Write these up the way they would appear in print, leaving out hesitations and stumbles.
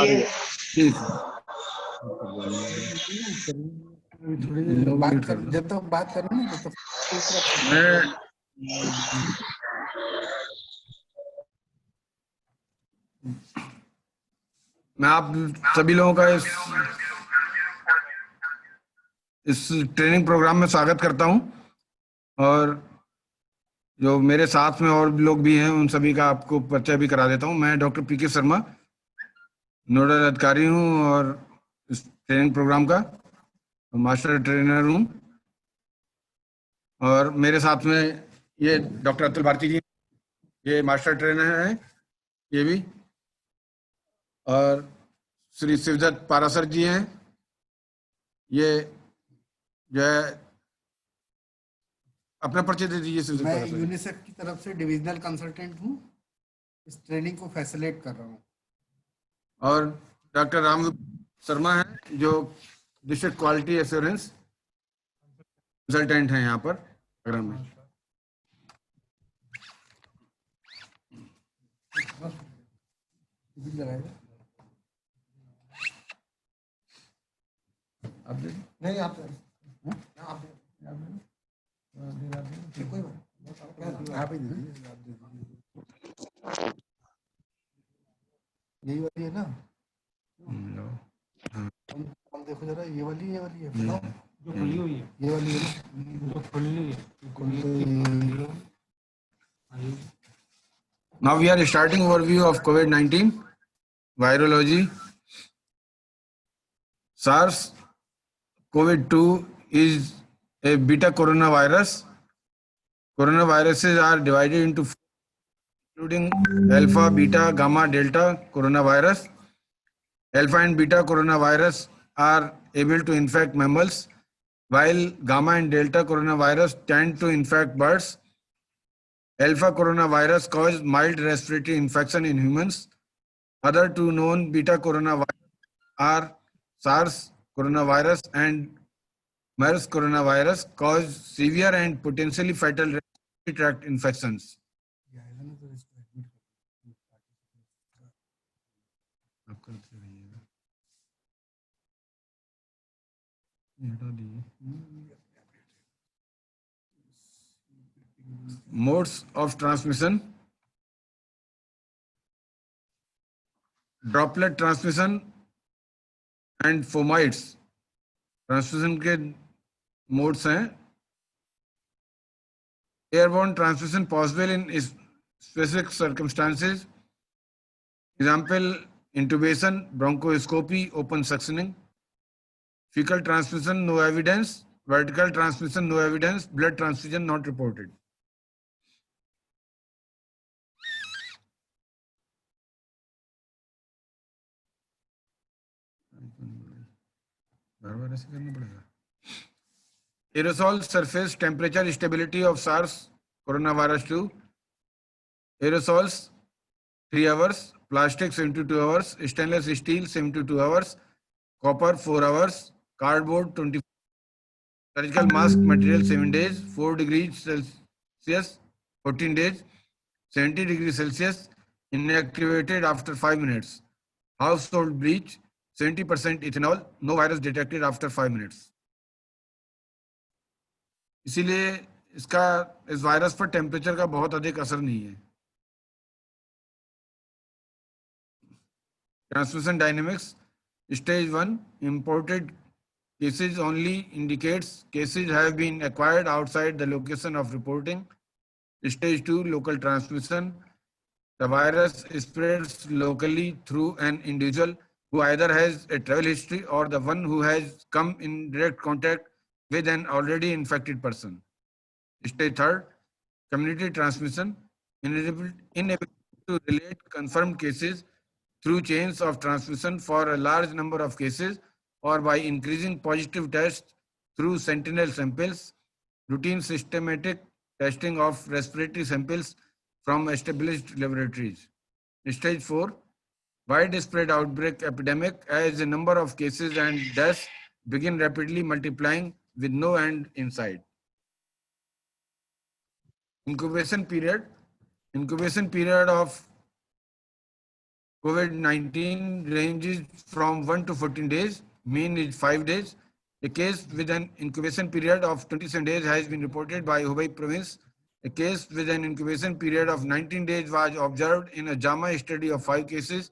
रही है। ठीक थोड़ी देर बात कर, जब तक बात करो ना तब तक मैं आप सभी लोगों का इस ट्रेनिंग प्रोग्राम में स्वागत करता हूं, और जो मेरे साथ में और लोग भी हैं उन सभी का आपको परिचय भी करा देता हूं। मैं डॉक्टर पीके शर्मा नोडल अधिकारी हूं और इस ट्रेनिंग प्रोग्राम का मास्टर ट्रेनर हूं, और मेरे साथ में ये डॉक्टर अतुल भारती जी, ये मास्टर ट्रेनर हैं ये भी, और श्री शिवदत्त पारासर जी हैं, ये जो है अपना परिचय दे दीजिए। मैं यूनिसेफ की तरफ से डिविजनल कंसल्टेंट हूँ, इस ट्रेनिंग को फैसिलिटेट कर रहा हूँ। और डॉक्टर राम शर्मा हैं जो डिस्ट्रिक्ट क्वालिटी एश्योरेंस कंसल्टेंट हैं यहाँ पर प्रोग्राम में। आप नहीं आप यही वाली है ना? हम देखो जरा, ये वाली है बताओ, जो खुली हुई है, ये वाली है ना, जो खुली हुई है। Now we are starting overview of COVID-19 virology. SARS-CoV-2 is a beta coronavirus. Coronaviruses are divided into including alpha, beta, gamma, delta coronavirus. Alpha and beta coronavirus are able to infect mammals, while gamma and delta coronavirus tend to infect birds. Alpha coronavirus causes mild respiratory infection in humans. Other two known beta coronavirus are SARS coronavirus and MERS coronavirus, cause severe and potentially fatal respiratory tract infections. Modes of transmission: droplet transmission and fomites transmission के modes हैं। Airborne transmission possible in specific circumstances, example intubation, bronchoscopy, open suctioning. Faecal transmission no evidence, vertical transmission no evidence, blood transfusion not reported. बार-बार ऐसे करना पड़ेगा। Aerosol surface temperature stability of SARS coronavirus 2. Aerosols 3 hours, plastic 72 hours, stainless steel 72 hours, copper 4 hours, cardboard 24, surgical mask material 7 days, 4 degrees Celsius 14 days, 70 degrees Celsius, inactivated after 5 minutes. Household bleach 70% ethanol, no virus detected after 5 minutes. इसीलिए इस virus पर temperature का बहुत अधिक असर नहीं है। Transmission dynamics: stage 1 imported cases only indicates cases have been acquired outside the location of reporting. Stage 2 local transmission: the virus spreads locally through an individual who either has a travel history or the one who has come in direct contact with an already infected person. Stage 3 community transmission: inability to relate confirmed cases through chains of transmission for a large number of cases or by increasing positive tests through sentinel samples, routine systematic testing of respiratory samples from established laboratories. Stage 4 widespread outbreak epidemic, as a number of cases and deaths begin rapidly multiplying with no end in sight. Incubation period of COVID-19 ranges from 1 to 14 days, mean is 5 days. A case with an incubation period of 27 days has been reported by Hubei province. A case with an incubation period of 19 days was observed in a JAMA study of 5 cases.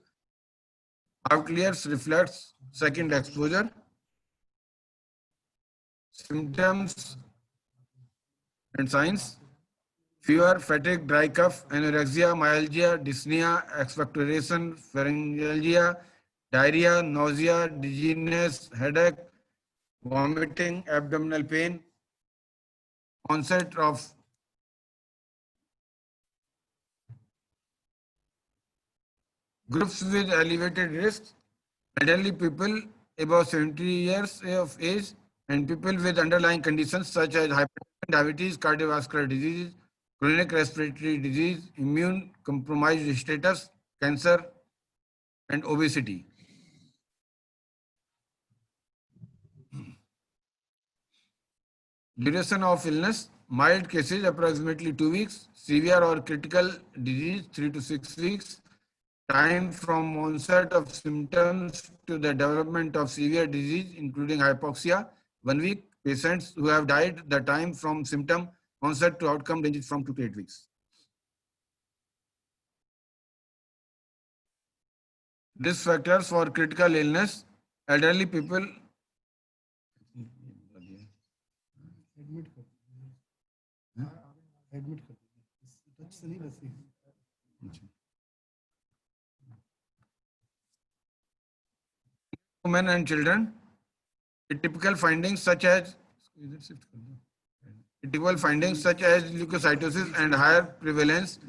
Outliers reflects second exposure. Symptoms and signs: fever, fatigue, dry cough, anorexia, myalgia, dyspnea, expectoration, pharyngalgia, diarrhea, nausea, dizziness, headache, vomiting, abdominal pain, onset of groups with elevated risk: elderly people above 70 years of age, and people with underlying conditions such as hypertension, diabetes, cardiovascular disease, chronic respiratory disease, immune compromised status, cancer, and obesity. Duration of illness: mild cases approximately 2 weeks, severe or critical disease 3 to 6 weeks. Time from onset of symptoms to the development of severe disease, including hypoxia, 1 week. Patients who have died, the time from symptom onset to outcome ranges from 2 to 8 weeks. Risk factors for critical illness: elderly people. Admit कर admit कर touch से नहीं वैसे Women and children. Typical findings such as leukocytosis and higher prevalence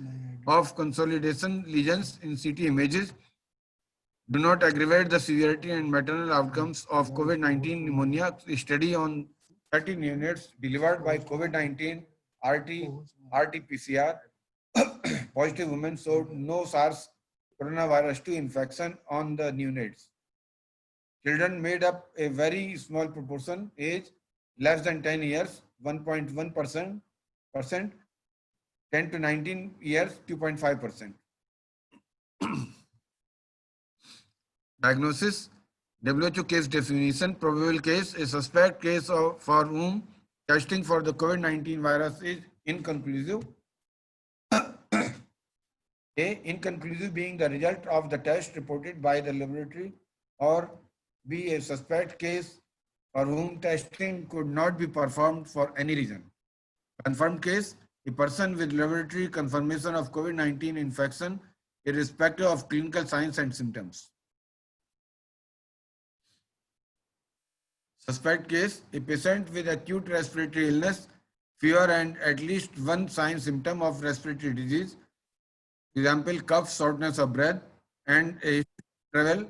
of consolidation lesions in CT images do not aggravate the severity and maternal outcomes of COVID-19 pneumonia. A study on 30 neonates delivered by COVID-19 RT-PCR positive women showed no SARS coronavirus 2 infection on the neonates. Children made up a very small proportion, age less than 10 years, 1.1%, 10 to 19 years, 2.5%. Diagnosis: WHO case definition: probable case, a suspect case for whom testing for the COVID-19 virus is inconclusive. A, inconclusive being the result of the test reported by the laboratory, or B, a suspect case for whom testing could not be performed for any reason. Confirmed case: a person with laboratory confirmation of COVID-19 infection, irrespective of clinical signs and symptoms. Suspect case: a patient with acute respiratory illness, fever, and at least one sign symptom of respiratory disease, example, cough, shortness of breath, and a travel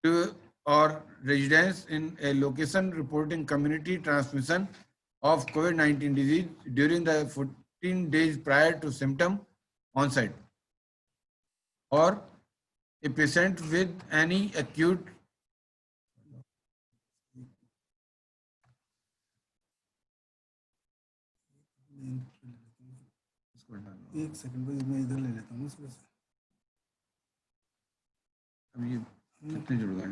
to or residence in a location reporting community transmission of COVID-19 disease during the 14 days prior to symptom onset, or a patient with any acute एक second भाई मैं इधर ले लेता हूँ इसमें से अब ये कितने जुड़ गए?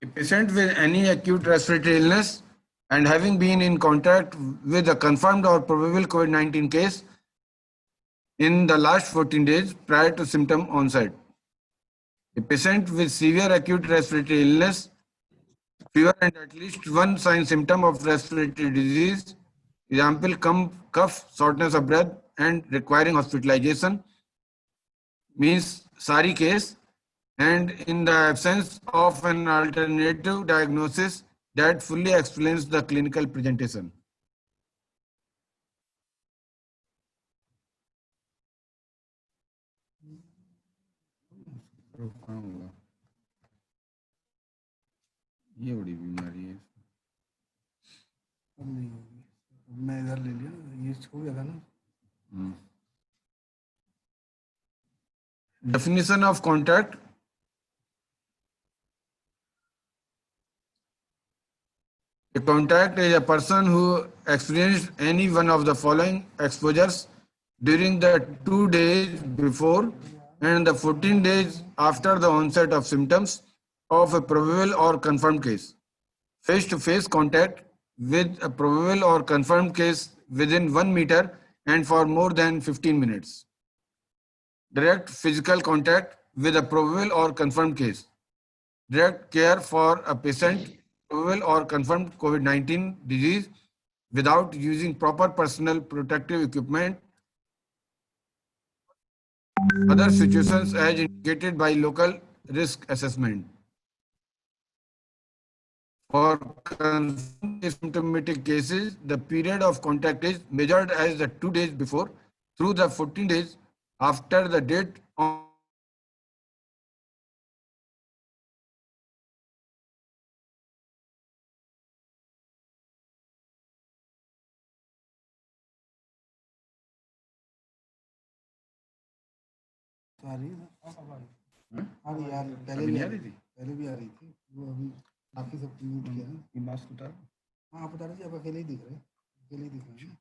A patient with any acute respiratory illness and having been in contact with a confirmed or probable COVID-19 case in the last 14 days prior to symptom onset. A patient with severe acute respiratory illness, fever, and at least one sign symptom of respiratory disease, example, cough, shortness of breath, and requiring hospitalization, means SARI case, and in the absence of an alternative diagnosis that fully explains the clinical presentation. ये बड़ी बीमारी है। अब नहीं होगी मैं इधर ले लिया ना ये हो गया था ना Definition of contact. A contact is a person who experienced any one of the following exposures during the 2 days before and the 14 days after the onset of symptoms of a probable or confirmed case. Face-to-face contact with a probable or confirmed case within 1 meter and for more than 15 minutes. Direct physical contact with a probable or confirmed case. Direct care for a patient probable or confirmed COVID-19 disease without using proper personal protective equipment. Other situations as indicated by local risk assessment. For confirmed asymptomatic cases, the period of contact is measured as the 2 days before through the 14 days after the date on आ रही है आ रही यार पहले अभी भी नहीं आ आ रही रही थी थी? पहले भी आ रही थी वो अभी बाकी सब म्यूट किया ना ये मास्क उतार। हाँ आप बता रहे आप अकेले ही दिख रहे हैं अकेले ही दिख रहे हैं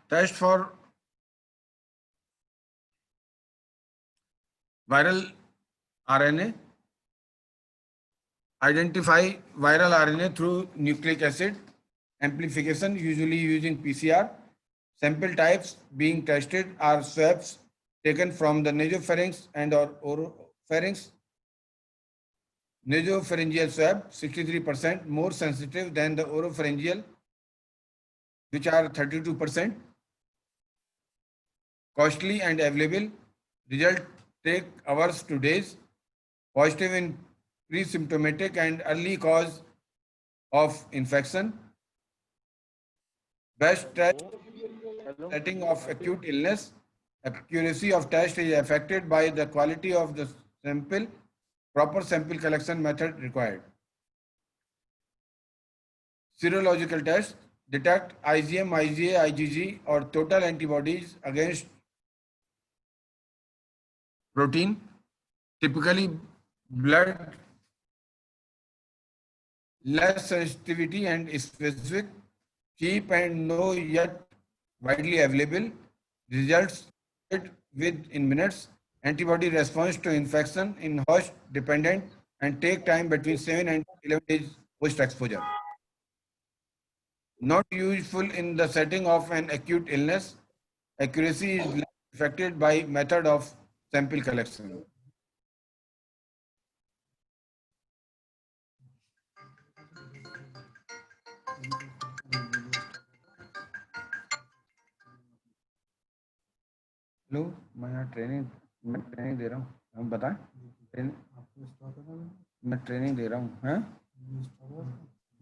Test for viral RNA. Identify viral RNA through nucleic acid amplification, usually using PCR. Sample types being tested are swabs taken from the nasopharynx and or oropharynx. Nasopharyngeal swab, 63% more sensitive than the oropharyngeal, which are 32%. Costly and available. Result take hours to days. Positive in pre-symptomatic and early cause of infection. Best test setting of acute illness. Accuracy of test is affected by the quality of the sample. Proper sample collection method required. Serological test detect IgM, IgA, IgG or total antibodies against protein. Typically, blood less sensitivity and specific, cheap and no yet widely available. Results within minutes. Antibody response to infection in host dependent and take time between 7 and 11 days post exposure. Not useful in the setting of an acute illness. Accuracy is less affected by method of sample collection. लो मैं यहाँ training दे रहा हूँ हम बताएं आपको stock है ना मैं ट्रेनिंग दे रहा हूँ हैं स्टॉक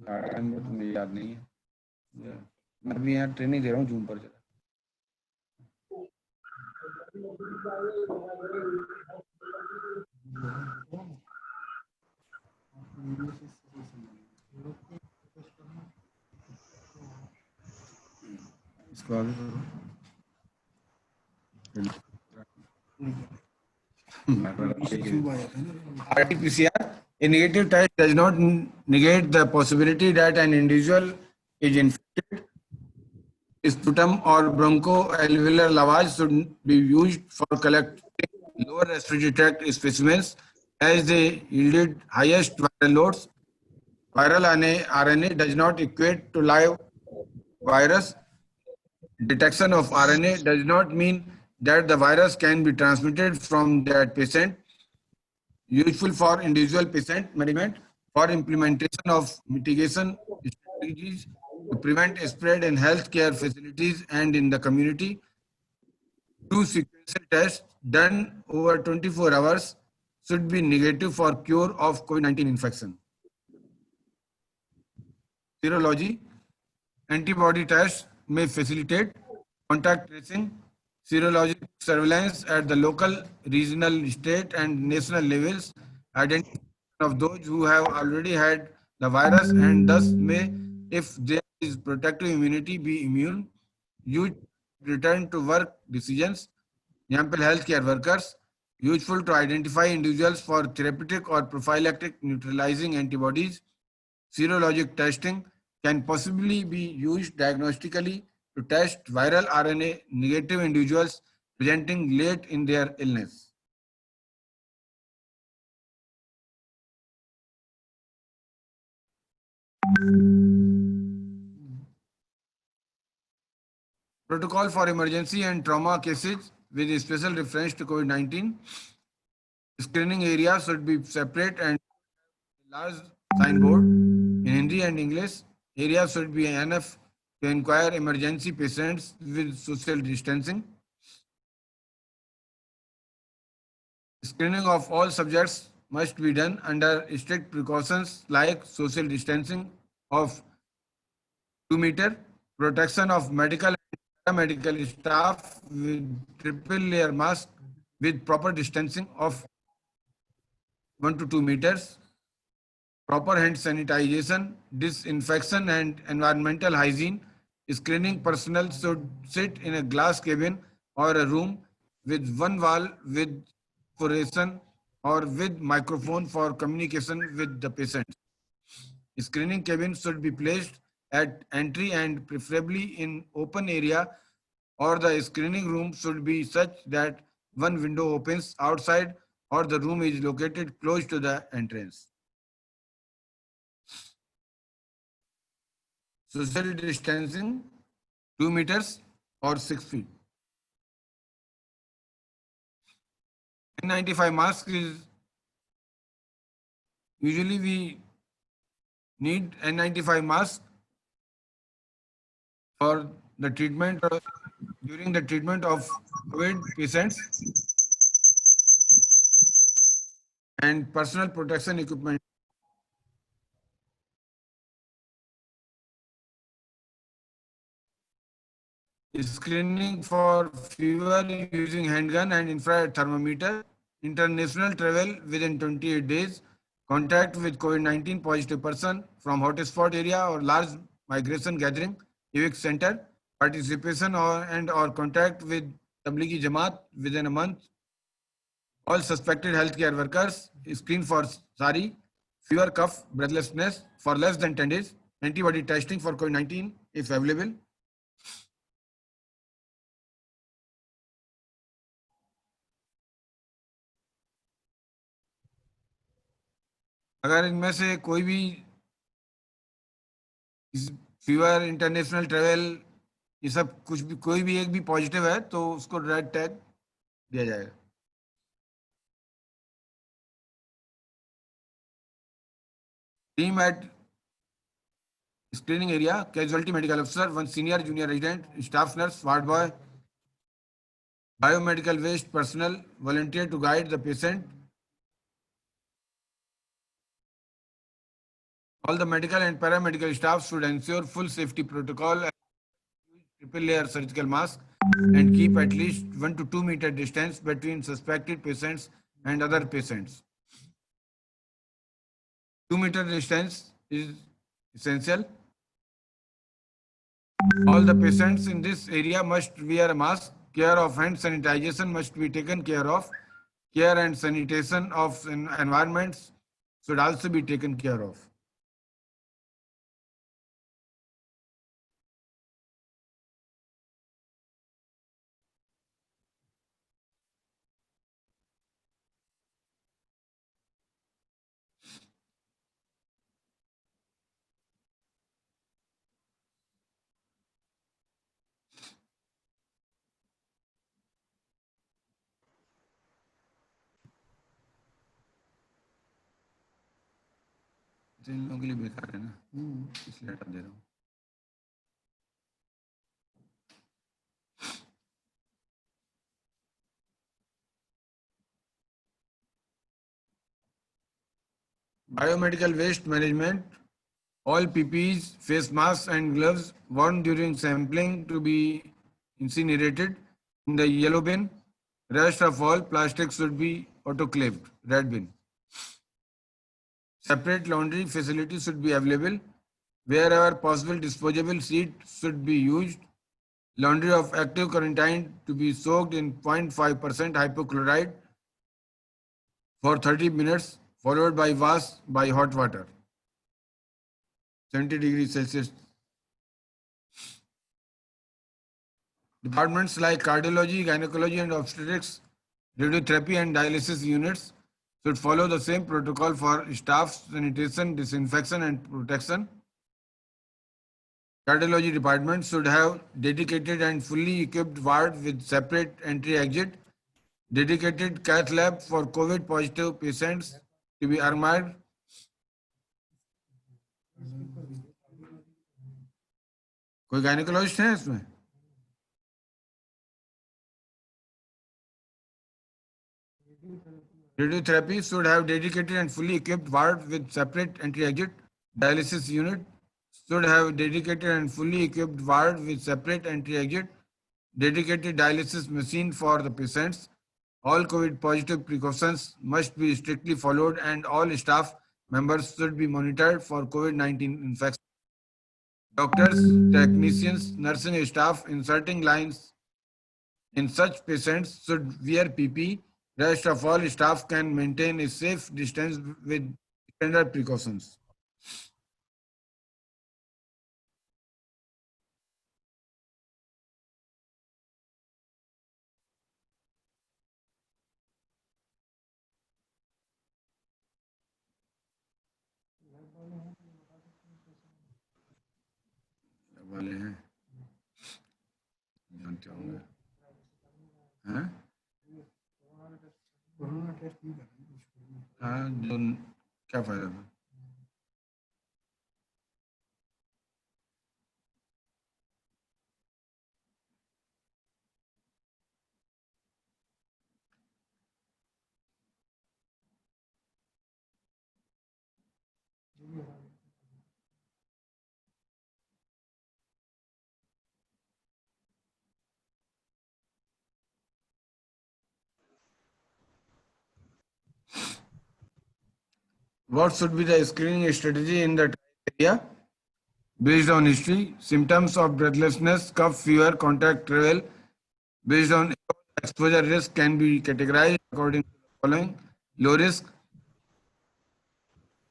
है टाइम तो मुझे याद नहीं है मैं भी यहाँ ट्रेनिंग दे रहा हूँ जूम पर चला इसको आगे करो RT-PCR, a negative test does not negate the possibility that an individual is infected. Sputum or bronchoalveolar lavage should be used for collecting lower respiratory tract specimens as they yielded highest viral loads. Viral RNA does not equate to live virus. Detection of RNA does not mean that the virus can be transmitted from that patient. Useful for individual patient management, for implementation of mitigation strategies to prevent spread in healthcare facilities and in the community. 2 sequential tests done over 24 hours should be negative for cure of COVID-19 infection. Serology, antibody tests may facilitate contact tracing, serologic surveillance at the local, regional, state, and national levels identification of those who have already had the virus and thus may, if there is protective immunity, be immune. Use return to work decisions. Example, healthcare workers. Useful to identify individuals for therapeutic or prophylactic neutralizing antibodies. Serologic testing can possibly be used diagnostically to test viral RNA negative individuals presenting late in their illness. Protocol for emergency and trauma cases with a special reference to COVID-19. Screening area should be separate and large signboard in Hindi and English. Area should be enough to inquire emergency patients with social distancing. Screening of all subjects must be done under strict precautions like social distancing of 2 meter, protection of medical and paramedical staff with triple layer mask with proper distancing of 1 to 2 meters, proper hand sanitization, disinfection and environmental hygiene. Screening personnel should sit in a glass cabin or a room with one wall with perforation or with microphone for communication with the patient. Screening cabins should be placed at entry and preferably in open area, or the screening room should be such that one window opens outside or the room is located close to the entrance. Social distancing 2 meters or 6 feet. N95 mask is usually we need N95 mask for the treatment during the treatment of COVID patients and personal protection equipment. Screening for fever using handgun and infrared thermometer. International travel within 28 days. Contact with COVID-19 positive person from hotspot area or large migration gathering, evac center. Participation or contact with Tablighi Jamaat within a month. All suspected healthcare workers screened for SARI, fever, cough, breathlessness for less than 10 days. Antibody testing for COVID-19 if available. अगर इनमें से कोई भी fever, international travel, ये सब कुछ भी कोई भी एक भी पॉजिटिव है तो उसको रेड टैग दिया जाएगा. Team at screening area, casualty medical officer, one senior junior resident, staff nurse, ward boy, biomedical waste personnel, volunteer to guide the patient. All the medical and paramedical staff should ensure full safety protocol, triple layer surgical mask, and keep at least 1 to 2 meter distance between suspected patients and other patients. 2 meter distance is essential. All the patients in this area must wear a mask. Care of hand sanitization must be taken care of. Care and sanitation of environments should also be taken care of. इन लोगों के लिए बेकार है ना, इसलिए हटा दे रहा हूँ. Biomedical waste management. All PPEs, face masks and gloves worn during sampling to be incinerated in the yellow bin. Rest of all plastic should be autoclaved, red bin. Separate laundry facilities should be available. Wherever possible, disposable sheet should be used. Laundry of active quarantine to be soaked in 0.5% hypochlorite for 30 minutes, followed by wash by hot water. 70 degrees Celsius. Departments like cardiology, gynecology, and obstetrics, radiotherapy, and dialysis units should follow the same protocol for staff sanitation, disinfection, and protection. Cardiology department should have dedicated and fully equipped ward with separate entry-exit, dedicated cath lab for COVID positive patients to be armored. कोई gynaecologist है इसमें? Radiotherapy should have dedicated and fully equipped ward with separate entry-exit. Dialysis unit should have dedicated and fully equipped ward with separate entry-exit. Dedicated dialysis machine for the patients. All COVID positive precautions must be strictly followed and all staff members should be monitored for COVID-19 infection. Doctors, technicians, nursing staff inserting lines in such patients should wear PP. Rest of all staff can maintain a safe distance with standard precautions. वाले हैं जानते होंगे हैं corona test नहीं करना हाँ जो क्या फायदा था What should be the screening strategy in the area? Based on history, symptoms of breathlessness, cough, fever, contact travel, based on exposure risk can be categorized according to the following. Low risk,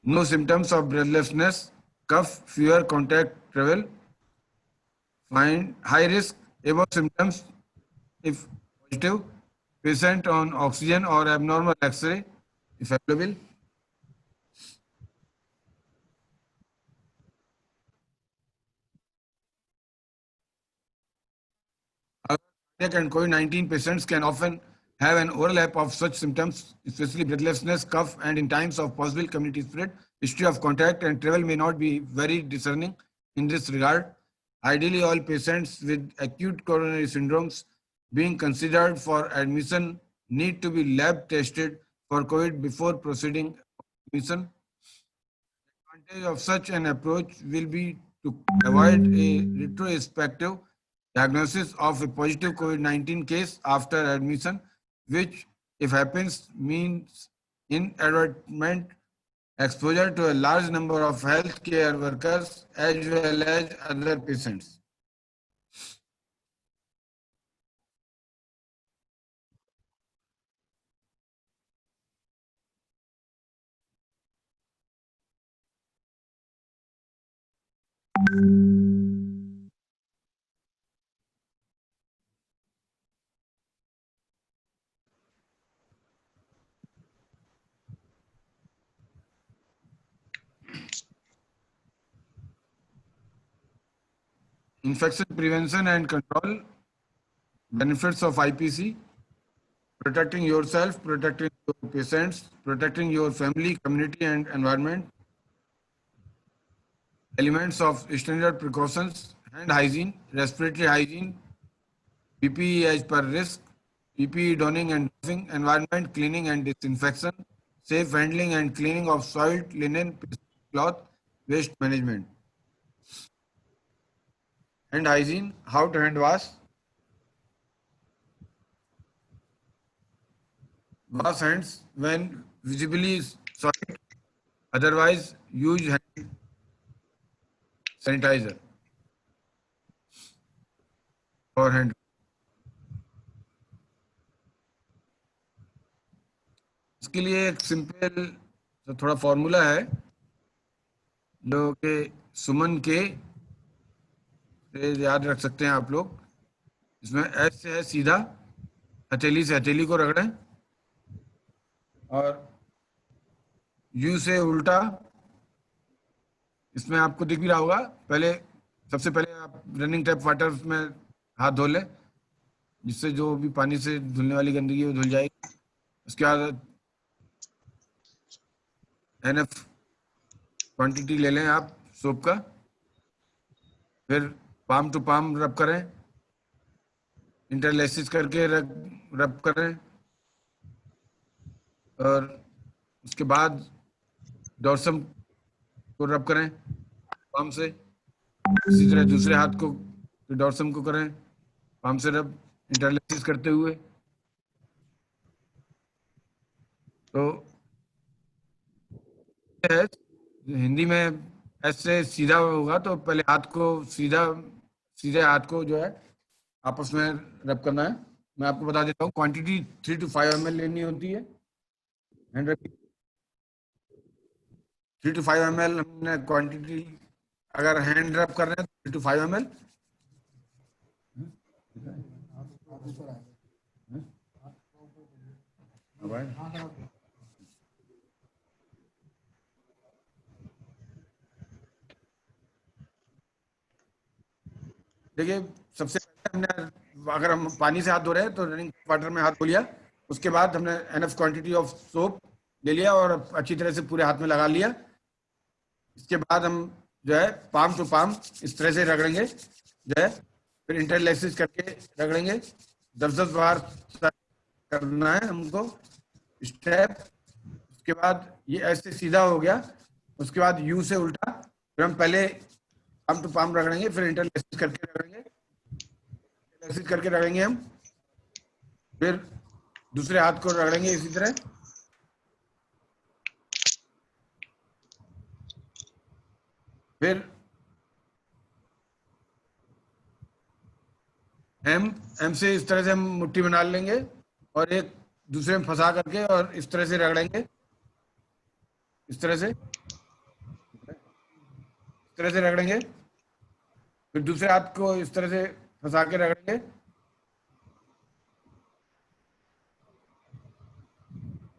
no symptoms of breathlessness, cough, fever, contact travel. Find high risk, above symptoms if positive, patient on oxygen or abnormal X-ray if available. Cardiac and COVID-19 patients can often have an overlap of such symptoms, especially breathlessness, cough, and in times of possible community spread, history of contact and travel may not be very discerning in this regard. Ideally, all patients with acute coronary syndromes being considered for admission need to be lab tested for COVID before proceeding admission. The advantage of such an approach will be to avoid a retrospective diagnosis of a positive COVID-19 case after admission, which, if happens, means inadvertent exposure to a large number of healthcare workers as well as other patients. Infection prevention and control, benefits of IPC, protecting yourself, protecting your patients, protecting your family, community, and environment. Elements of standard precautions, hand hygiene, respiratory hygiene, PPE as per risk, PPE donning and doffing, environment cleaning and disinfection, safe handling and cleaning of soiled linen, cloth, waste management. Hand hygiene, how to hand wash. Wash hands when visibly soiled. Otherwise use hand sanitiser और hand. इसके लिए एक simple तो थोड़ा formula है जो कि सुमन के से याद रख सकते हैं आप लोग। इसमें एस से है सीधा, हथेली से हथेली को रगड़ें, और यू से उल्टा। इसमें आपको दिख भी रहा होगा। पहले सबसे पहले आप रनिंग टैप वाटर में हाथ धो लें, जिससे जो भी पानी से धुलने वाली गंदगी है वो धुल जाएगी। उसके बाद एनएफ क्वांटिटी ले लें आप सोप का, फिर पाम टू पाम रब करें, इंटरलेसिस करके रब करें, और उसके बाद डॉर्सम को रब करें पाम से। इसी तरह दूसरे हाथ को डॉर्सम को करें पाम से रब, इंटरलेसिस करते हुए। तो है हिंदी में ऐसे सीधा होगा तो पहले हाथ को सीधे हाथ को जो है आपस में रब करना है। मैं आपको बता देता हूँ, क्वांटिटी 3 to 5 ml लेनी होती है। हैंड रब 3 to 5 ml हमने क्वांटिटी, अगर हैंड रब कर रहे हैं तो 3 to 5 ml। देखिए, सबसे पहले हमने, अगर हम पानी से हाथ धो रहे हैं तो रनिंग वाटर में हाथ धो लिया। उसके बाद हमने एनफ क्वांटिटी ऑफ सोप ले लिया और अच्छी तरह से पूरे हाथ में लगा लिया। इसके बाद हम जो है पाम टू पाम इस तरह से रगड़ेंगे जो है, फिर इंटरलेसिस करके रगड़ेंगे। 10-10 बार करना है हमको स्टेप। उसके बाद ये ऐसे सीधा हो गया। उसके बाद यू से उल्टा, फिर हम पहले पाम टू पाम रगड़ेंगे, फिर इंटरलेसिस करके रगड़ेंगे, इंटरलेसिस करके रगड़ेंगे हम, फिर दूसरे हाथ को रगड़ेंगे इसी तरह। फिर एम से इस तरह से हम मुट्ठी बना लेंगे और एक दूसरे में फंसा करके और इस तरह से रगड़ेंगे, इस तरह से रगड़ेंगे। फिर दूसरे हाथ को इस तरह से फंसा के रगड़ेंगे।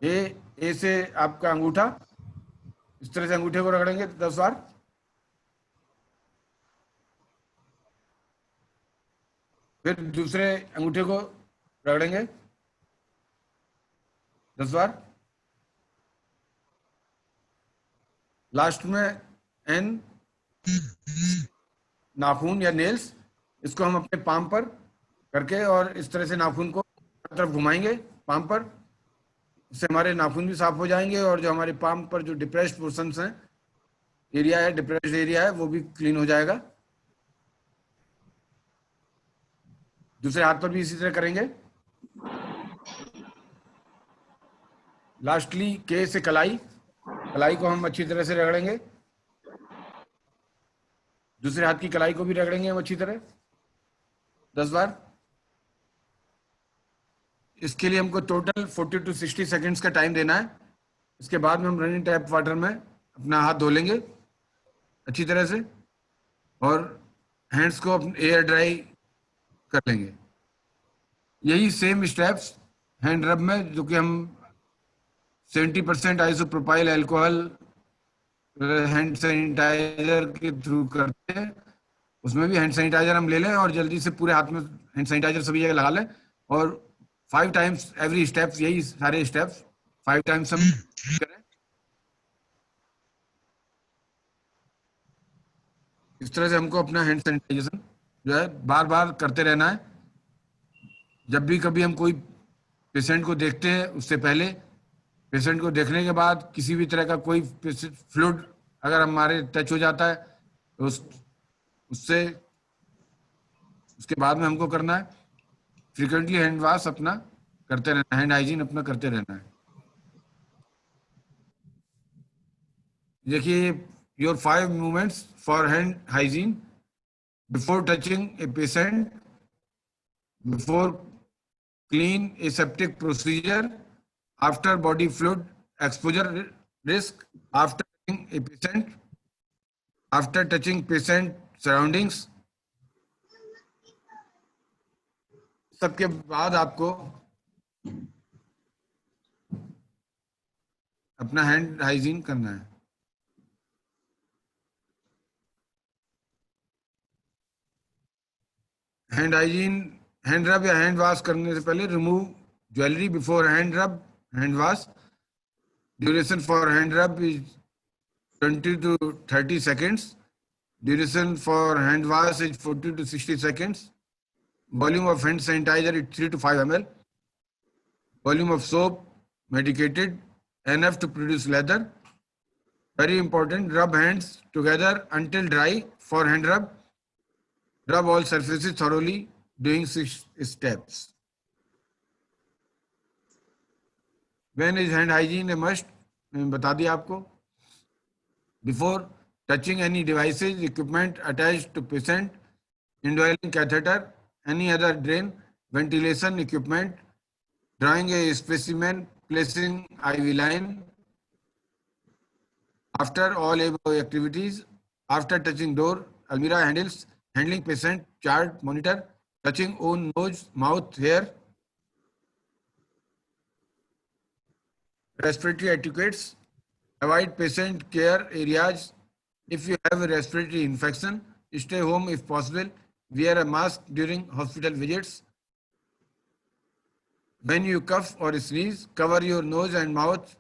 ए से आपका अंगूठा, इस तरह से अंगूठे को रगड़ेंगे 10 बार। फिर दूसरे अंगूठे को रगड़ेंगे 10 बार। लास्ट में एन नाखून या नेल्स, इसको हम अपने पाम पर करके और इस तरह से नाखून को तरफ घुमाएंगे पाम पर। उससे हमारे नाखून भी साफ हो जाएंगे और जो हमारे पाम पर जो डिप्रेस्ड पोर्शंस हैं, एरिया है, डिप्रेस्ड एरिया है, वो भी क्लीन हो जाएगा। दूसरे हाथ पर भी इसी तरह करेंगे। लास्टली के से कलाई, कलाई को हम अच्छी तरह से रगड़ेंगे। दूसरे हाथ की कलाई को भी रगड़ेंगे हम अच्छी तरह 10 बार। इसके लिए हमको टोटल 40 to 60 सेकेंड्स का टाइम देना है। इसके बाद में हम रनिंग टैप वाटर में अपना हाथ धो लेंगे अच्छी तरह से और हैंड्स को एयर ड्राई कर लेंगे। यही सेम स्टेप्स हैंड रब में, जो कि हम 70% आइसोप्रोपाइल अल्कोहल हैंड सैनिटाइजर के थ्रू करते हैं, उसमें भी हैंड सैनिटाइजर हम ले लें और जल्दी से पूरे हाथ में हैंड सैनिटाइजर सभी जगह लगा लें और 5 times एवरी स्टेप्स, यही सारे स्टेप्स 5 times हम करें। इस तरह से हमको अपना हैंड सैनिटाइजेशन जो है बार बार करते रहना है। जब भी कभी हम कोई पेशेंट को देखते हैं, उससे पहले, पेशेंट को देखने के बाद किसी भी तरह का कोई फ्लूइड अगर हमारे टच हो जाता है तो उससे उसके बाद में हमको करना है फ्रिक्वेंटली हैंड वॉश अपना करते रहना, हैंड हाइजीन अपना करते रहना है। देखिए, your 5 movements for hand hygiene before touching a patient, before clean aseptic procedure, after body fluid exposure risk, after touching a patient, after touching patient surroundings. सबके बाद आपको अपना हैंड हाइजीन करना है. हैंड हाइजीन, हैंड रब या hand wash करने से पहले रिमूव ज्वेलरी बिफोर हैंड रब, hand wash. Duration for hand रब is 20 to 30 seconds. Duration for hand wash is 40 to 60 seconds. Volume of hand sanitizer is 3 to 5 ml. Volume of soap, medicated, enough to produce lather. Very important, rub hands together until dry for hand rub. Rub all surfaces thoroughly, doing 6 steps. When is hand hygiene a must? मैंने बता दिया आपको. Before touching any devices, equipment attached to patient, indwelling catheter, any other drain, ventilation equipment, drawing a specimen, placing IV line. After all above activities, after touching door, almirah handles, handling patient, chart, monitor, touching own nose, mouth, hair. Respiratory etiquettes, avoid patient care areas. If you have a respiratory infection, stay home if possible. Wear a mask during hospital visits. When you cough or sneeze, cover your nose and mouth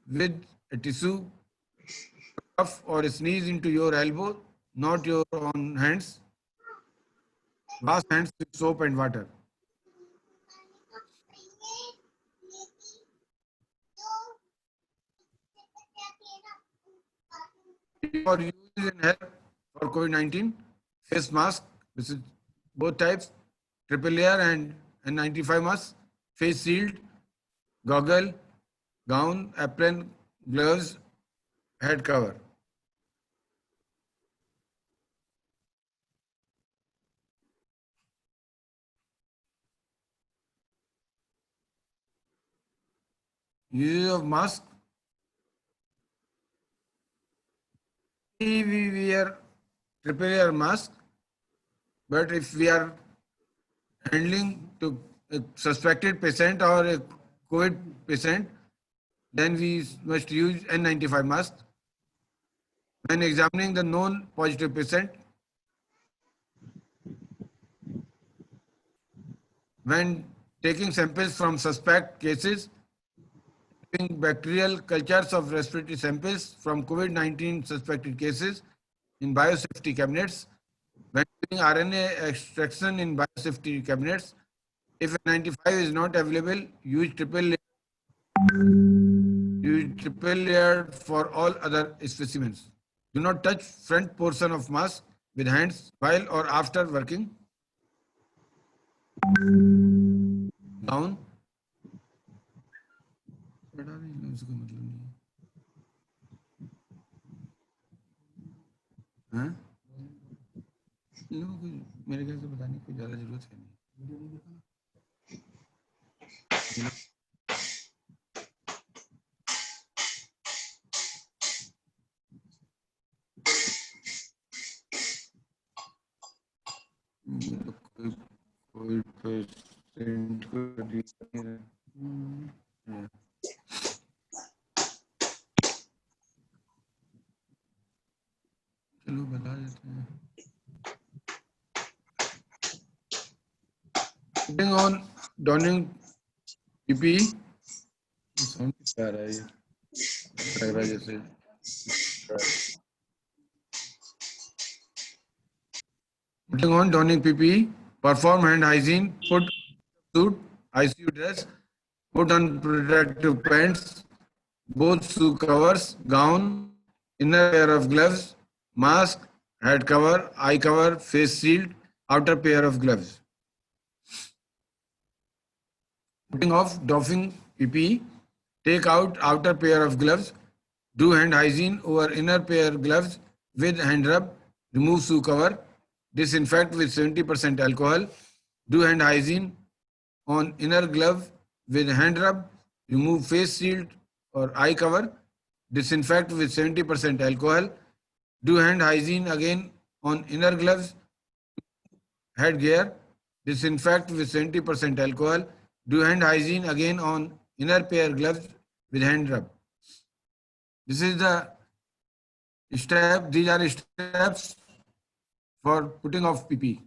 with a tissue. Cough or sneeze into your elbow, not your own hands. Wash hands with soap and water. For use in health for COVID-19, face mask, this is both types, triple layer and N95 mask, face shield, goggle, gown, apron, gloves, head cover. Use of mask. We wear triple layer mask, but if we are handling to a suspected patient or a COVID patient, then we must use N95 mask. When examining the known positive patient, when taking samples from suspect cases, doing bacterial cultures of respiratory samples from COVID-19 suspected cases in biosafety cabinets, when doing RNA extraction in biosafety cabinets, if N95 is not available, use triple layer for all other specimens. Do not touch front portion of mask with hands while or after working. Down. उसका मतलब नहीं है. हाँ? इन लोगों को मेरे ख्याल से बताने की ज्यादा जरूरत है नहीं. कोई पेशेंट को चलो बता देते हैं. Putting on donning PPE. Sound क्या आ रहा है ये? लग रहा है जैसे putting on donning PPE, perform hand hygiene, put suit, ICU dress, put on protective pants, both shoe covers, gown, inner pair of gloves, mask, head cover, eye cover, face shield, outer pair of gloves. Putting off doffing PPE, take out outer pair of gloves, Do hand hygiene over inner pair gloves with hand rub. Remove shoe cover. Disinfect with 70% alcohol. Do hand hygiene on inner glove with hand rub. Remove face shield or eye cover. Disinfect with 70% alcohol. Do hand hygiene again on inner gloves, headgear. Disinfect with 70% alcohol. Do hand hygiene again on inner pair gloves with hand rub. This is the step. These are steps for putting off PP.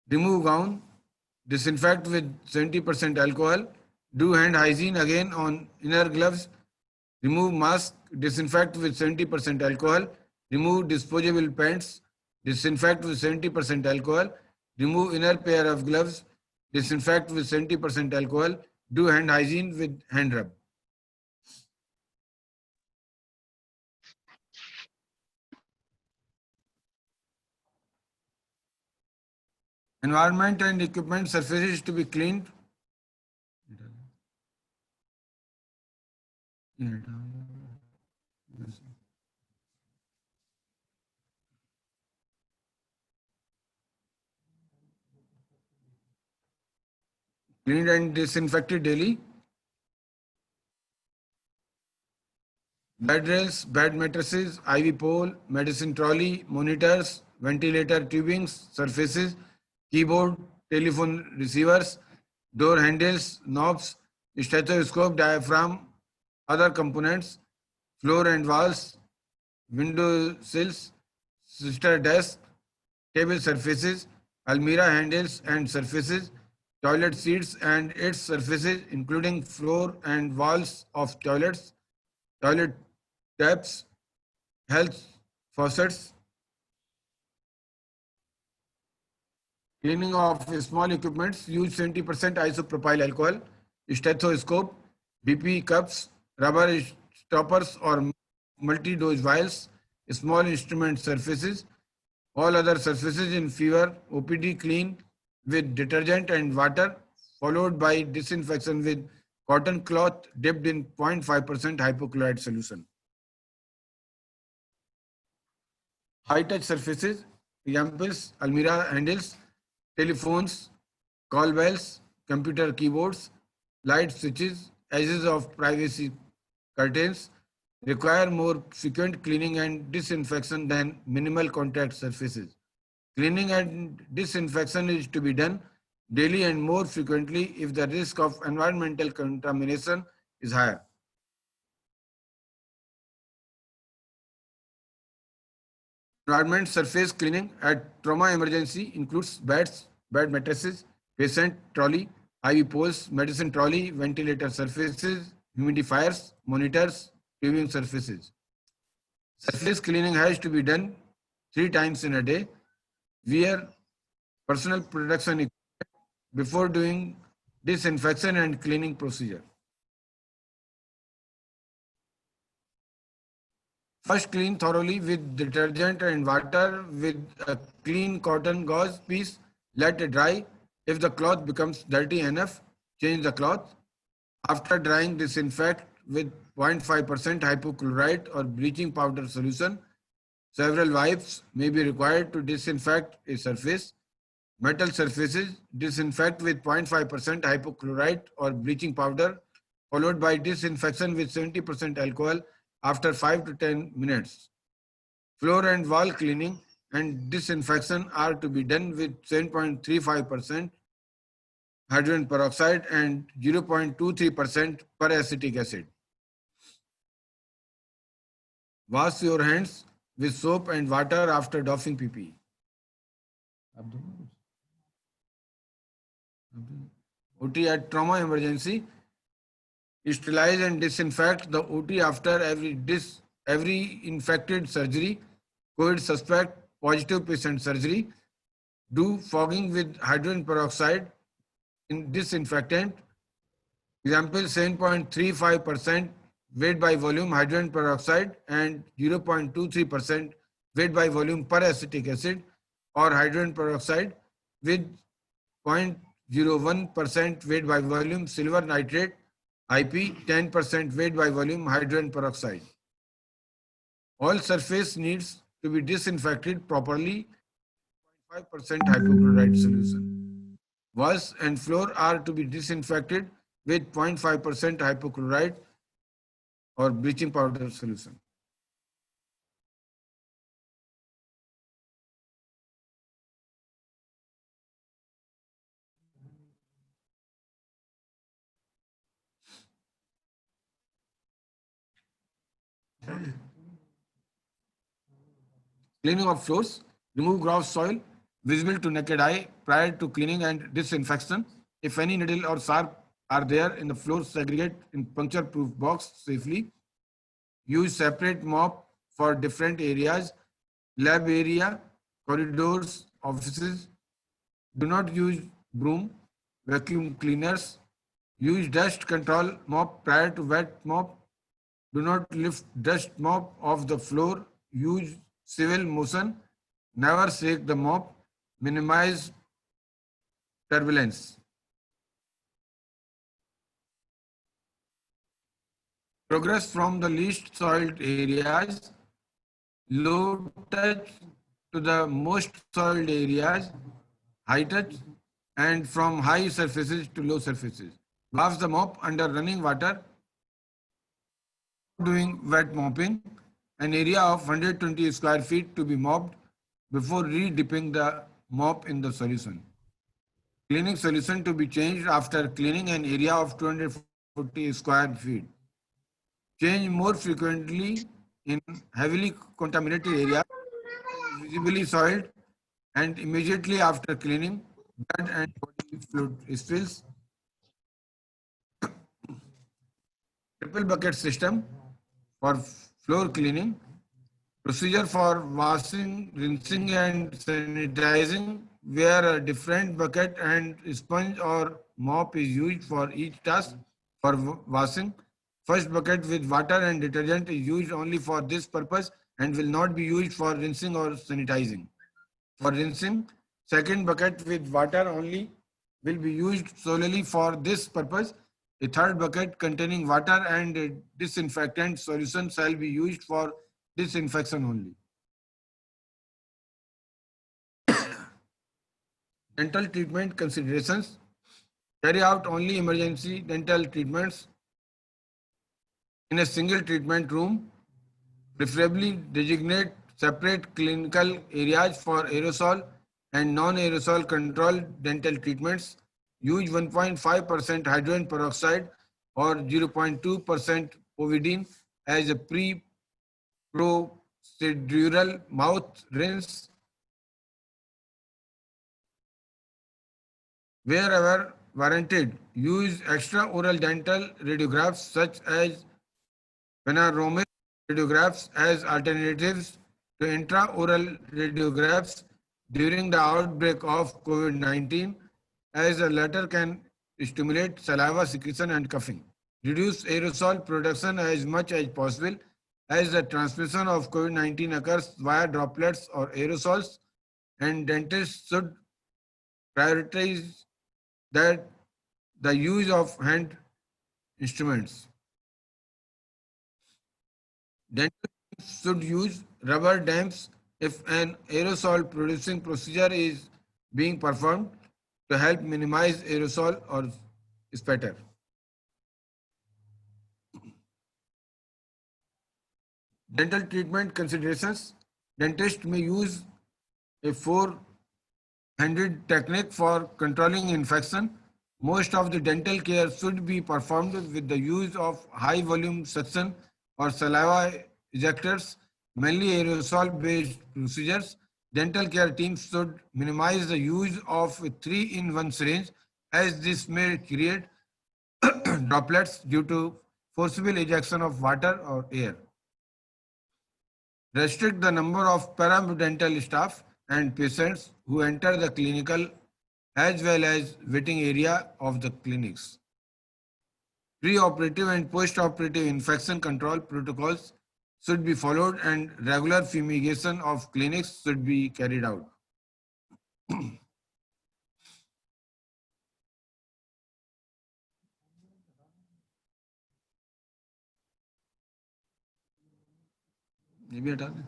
Remove gown. Disinfect with 70% alcohol. Do hand hygiene again on inner gloves. Remove mask. Disinfect with 70% alcohol. Remove disposable pants. Disinfect with 70% alcohol. Remove inner pair of gloves. Disinfect with 70% alcohol. Do hand hygiene with hand rub. Environment and equipment surfaces to be cleaned. Cleaned and disinfected daily. Bed rails, bed mattresses, IV pole, medicine trolley, monitors, ventilator tubings, surfaces, keyboard, telephone receivers, door handles, knobs, stethoscope, diaphragm, other components, floor and walls, window sills, sister desk, table surfaces, almirah handles and surfaces, toilet seats and its surfaces, including floor and walls of toilets, toilet taps, health faucets, cleaning of small equipments, use 70% isopropyl alcohol, stethoscope, BP cups, rubber stoppers or multi-dose vials, small instrument surfaces, all other surfaces in fever, OPD clean with detergent and water, followed by disinfection with cotton cloth dipped in 0.5% hypochlorite solution. High-touch surfaces, examples, almirah handles, telephones, call bells, computer keyboards, light switches, edges of privacy curtains, require more frequent cleaning and disinfection than minimal contact surfaces. Cleaning and disinfection is to be done daily and more frequently if the risk of environmental contamination is higher. Environment surface cleaning at trauma emergency includes beds, bed mattresses, patient trolley, IV poles, medicine trolley, ventilator surfaces, humidifiers, monitors, tubing surfaces. Surface cleaning has to be done 3 times in a day. Wear personal protection equipment before doing disinfection and cleaning procedure. First, clean thoroughly with detergent and water with a clean cotton gauze piece. Let it dry. If the cloth becomes dirty enough, change the cloth. After drying, disinfect with 0.5% hypochlorite or bleaching powder solution. Several wipes may be required to disinfect a surface. Metal surfaces, disinfect with 0.5% hypochlorite or bleaching powder, followed by disinfection with 70% alcohol after 5 to 10 minutes. Floor and wall cleaning and disinfection are to be done with 7.35% hydrogen peroxide and 0.23% peracetic acid. Wash your hands with soap and water after doffing PPE. OT at trauma emergency. Sterilize and disinfect the OT after every infected surgery, COVID suspect, positive patient surgery. Do fogging with hydrogen peroxide in disinfectant. Example 7.35% weight by volume hydrogen peroxide and 0.23% weight by volume peracetic acid or hydrogen peroxide with 0.01% weight by volume silver nitrate IP 10% weight by volume hydrogen peroxide. All surface needs to be disinfected properly, 5% hypochlorite solution. Walls and floor are to be disinfected with 0.5% hypochlorite or bleaching powder solution. Cleaning of floors, remove gross soil visible to naked eye prior to cleaning and disinfection. If any needle or sharp are there in the floor, segregate in puncture-proof box safely. Use separate mop for different areas, lab area, corridors, offices. Do not use broom, vacuum cleaners. Use dust control mop prior to wet mop. Do not lift dust mop off the floor. Use civil motion. Never shake the mop. Minimize turbulence. Progress from the least soiled areas, low touch to the most soiled areas, high touch, and from high surfaces to low surfaces. Wash the mop under running water. Doing wet mopping, an area of 120 square feet to be mopped before re-dipping the mop in the solution. Cleaning solution to be changed after cleaning an area of 240 square feet. Change more frequently in heavily contaminated areas, visibly soiled, and immediately after cleaning, blood and body fluid spills. Triple bucket system for floor cleaning. Procedure for washing, rinsing, and sanitizing, where a different bucket and sponge or mop is used for each task. For washing, first bucket with water and detergent is used only for this purpose and will not be used for rinsing or sanitizing. For rinsing, second bucket with water only will be used solely for this purpose. A third bucket containing water and a disinfectant solution shall be used for disinfection only. Dental treatment considerations. Carry out only emergency dental treatments in a single treatment room. Preferably designate separate clinical areas for aerosol and non-aerosol controlled dental treatments. Use 1.5% hydrogen peroxide or 0.2% povidone as a pre-procedural mouth rinse. Wherever warranted, use extraoral dental radiographs such as panoramic radiographs as alternatives to intraoral radiographs during the outbreak of COVID-19, as the latter can stimulate saliva secretion and coughing. Reduce aerosol production as much as possible, as the transmission of COVID-19 occurs via droplets or aerosols, and dentists should prioritize that the use of hand instruments. Dentists should use rubber dams if an aerosol producing procedure is being performed to help minimize aerosol or spatter. Dental treatment considerations. Dentist may use a four-handed technique for controlling infection. Most of the dental care should be performed with the use of high volume suction or saliva ejectors, mainly aerosol-based procedures. Dental care teams should minimize the use of a 3-in-1 syringe, as this may create droplets due to forcible ejection of water or air. Restrict the number of paradental staff and patients who enter the clinical as well as waiting area of the clinics. Pre-operative and post-operative infection control protocols should be followed and regular fumigation of clinics should be carried out. ये भी हटा दें।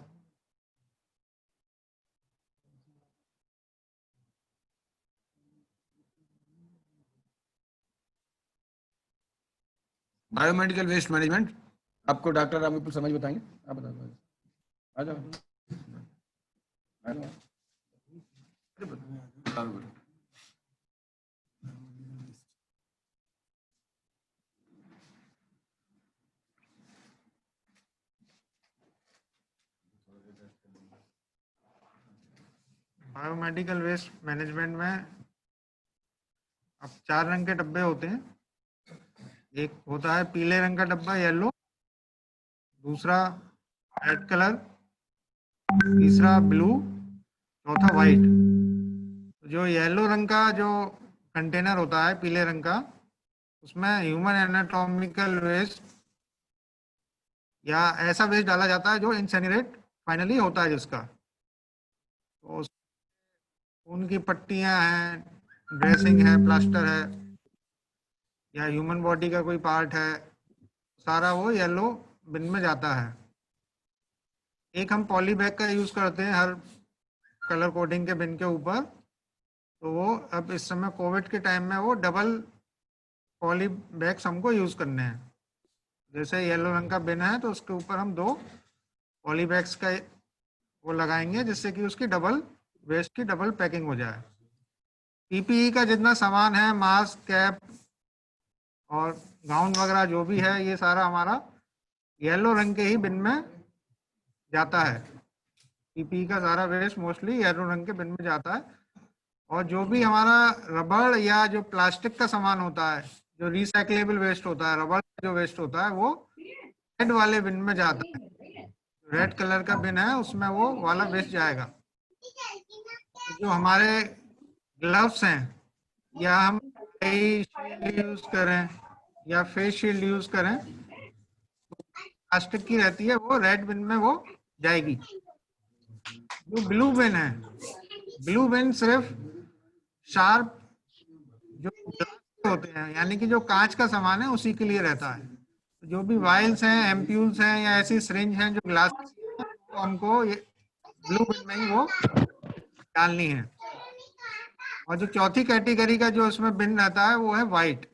Biomedical waste management आपको doctor Ram विपुल समझ बताएंगे, आप बता दो। आ जाओ, आ जाओ। बायोमेडिकल वेस्ट मैनेजमेंट में अब 4 रंग के डब्बे होते हैं। एक होता है पीले रंग का डब्बा, येलो, दूसरा रेड कलर, तीसरा ब्लू, चौथा वाइट। जो येलो रंग का जो कंटेनर होता है पीले रंग का, उसमें ह्यूमन एनाटॉमिकल वेस्ट या ऐसा वेस्ट डाला जाता है जो इंसेनरेट फाइनली होता है जिसका, तो उनकी पट्टियां हैं, ड्रेसिंग है, प्लास्टर है, या ह्यूमन बॉडी का कोई पार्ट है, सारा वो येलो बिन में जाता है। एक हम पॉली बैग का यूज करते हैं हर कलर कोडिंग के बिन के ऊपर, तो वो अब इस समय कोविड के टाइम में वो डबल पॉली बैग्स हमको यूज करने हैं। जैसे येलो रंग का बिन है तो उसके ऊपर हम 2 पॉली बैग्स का वो लगाएंगे, जिससे कि उसकी डबल वेस्ट की डबल पैकिंग हो जाए। पीपीई का जितना सामान है, मास्क, कैप और गाउन वगैरह जो भी है, ये सारा हमारा येलो रंग के ही बिन में जाता है। पीपीई का सारा वेस्ट मोस्टली येलो रंग के बिन में जाता है। और जो भी हमारा रबड़ या जो प्लास्टिक का सामान होता है, जो रिसाइक्लेबल वेस्ट होता है, रबड़ जो वेस्ट होता है, वो रेड वाले बिन में जाता है। रेड कलर का बिन है उसमें वो वाला वेस्ट जाएगा। जो हमारे ग्लव्स हैं, या हम शील्ड यूज करें या फेस शील्ड यूज करें, प्लास्टिक की रहती है, वो रेड बिन में वो जाएगी। जो ब्लू बिन है, ब्लू बिन सिर्फ शार्प जो ग्लास होते हैं, यानी कि जो कांच का सामान है, उसी के लिए रहता है। जो भी वाइल्स हैं, एम्प्यूल्स हैं, या ऐसी सिरिंज हैं जो ग्लास, तो हमको ये ब्लू बिन में ही वो डालनी है। और जो चौथी कैटेगरी का जो उसमें बिन रहता है वो है white.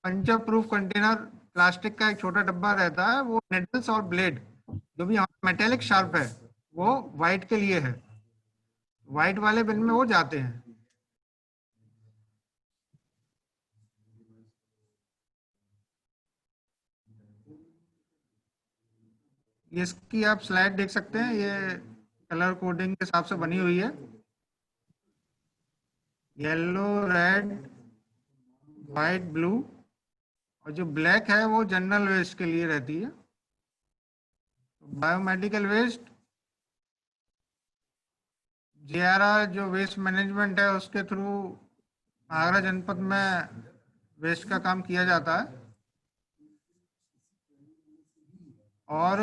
Puncture proof container, plastic का एक छोटा डब्बा रहता है, वो नेडल्स और ब्लेड जो भी मेटेलिक शार्प है, वो वाइट के लिए है। वाइट वाले बिन में वो जाते हैं। इसकी आप स्लाइड देख सकते हैं, ये कलर कोडिंग के हिसाब से बनी हुई है। येलो, रेड, वाइट, ब्लू, और जो ब्लैक है वो जनरल वेस्ट के लिए रहती है। बायोमेडिकल वेस्ट जेआरआर जो वेस्ट मैनेजमेंट है उसके थ्रू आगरा जनपद में वेस्ट का काम किया जाता है। और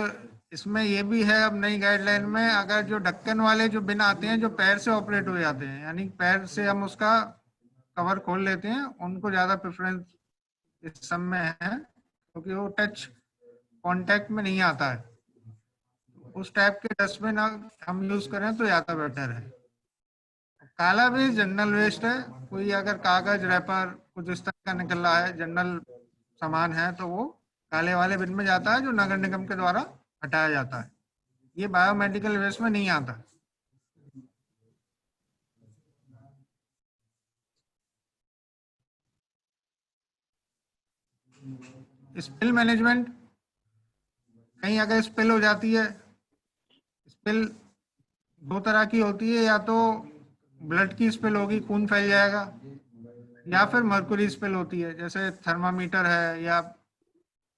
इसमें ये भी है अब नई गाइडलाइन में, अगर जो ढक्कन वाले जो बिन आते हैं जो पैर से ऑपरेट हो जाते हैं, यानी पैर से हम उसका कवर खोल लेते हैं, उनको ज़्यादा प्रेफरेंस इस समय है, क्योंकि वो टच कांटेक्ट में नहीं आता है। उस टाइप के डस्टबिन हम यूज करें तो ज़्यादा बेटर है। काला वेस्ट जनरल वेस्ट है, कोई अगर कागज, रैपर कुछ इस तरह का निकल रहा है, जनरल सामान है, तो वो काले वाले बिन में जाता है, जो नगर निगम के द्वारा हटाया जाता है। ये बायोमेडिकल वेस्ट में नहीं आता। स्पिल मैनेजमेंट, कहीं अगर स्पिल हो जाती है, स्पिल 2 तरह की होती है, या तो ब्लड की स्पिल होगी, खून फैल जाएगा, या फिर मर्कुरी स्पिल होती है, जैसे थर्मामीटर है या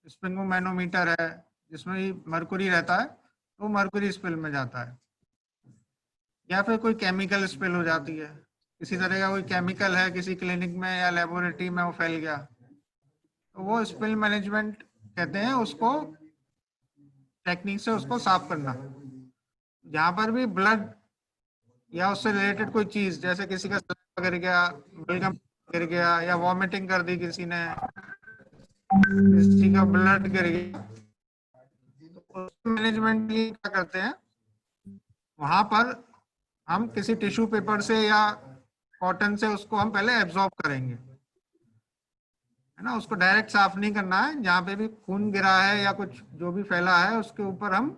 स्पिंगोमैनोमीटर है, जिसमें भी मर्कुरी रहता है, तो मर्कुरी स्पिल में जाता है। या फिर कोई केमिकल स्पिल हो जाती है, किसी तरह का कोई केमिकल है किसी क्लिनिक में या लेबोरेटरी में, वो फैल गया, तो वो स्पिल मैनेजमेंट कहते हैं उसको, टेक्निक से उसको साफ करना। जहाँ पर भी ब्लड या उससे रिलेटेड कोई चीज, जैसे किसी का सलाइवा गिर गया, बलगम गिर गया, या वॉमिटिंग कर दी किसी ने, किसी का ब्लड गिर गया, मैनेजमेंट के लिए क्या करते हैं, वहां पर हम किसी टिश्यू पेपर से या कॉटन से उसको हम पहले एब्जॉर्ब करेंगे, है ना। उसको डायरेक्ट साफ नहीं करना है, जहाँ पे भी खून गिरा है या कुछ जो भी फैला है उसके ऊपर हम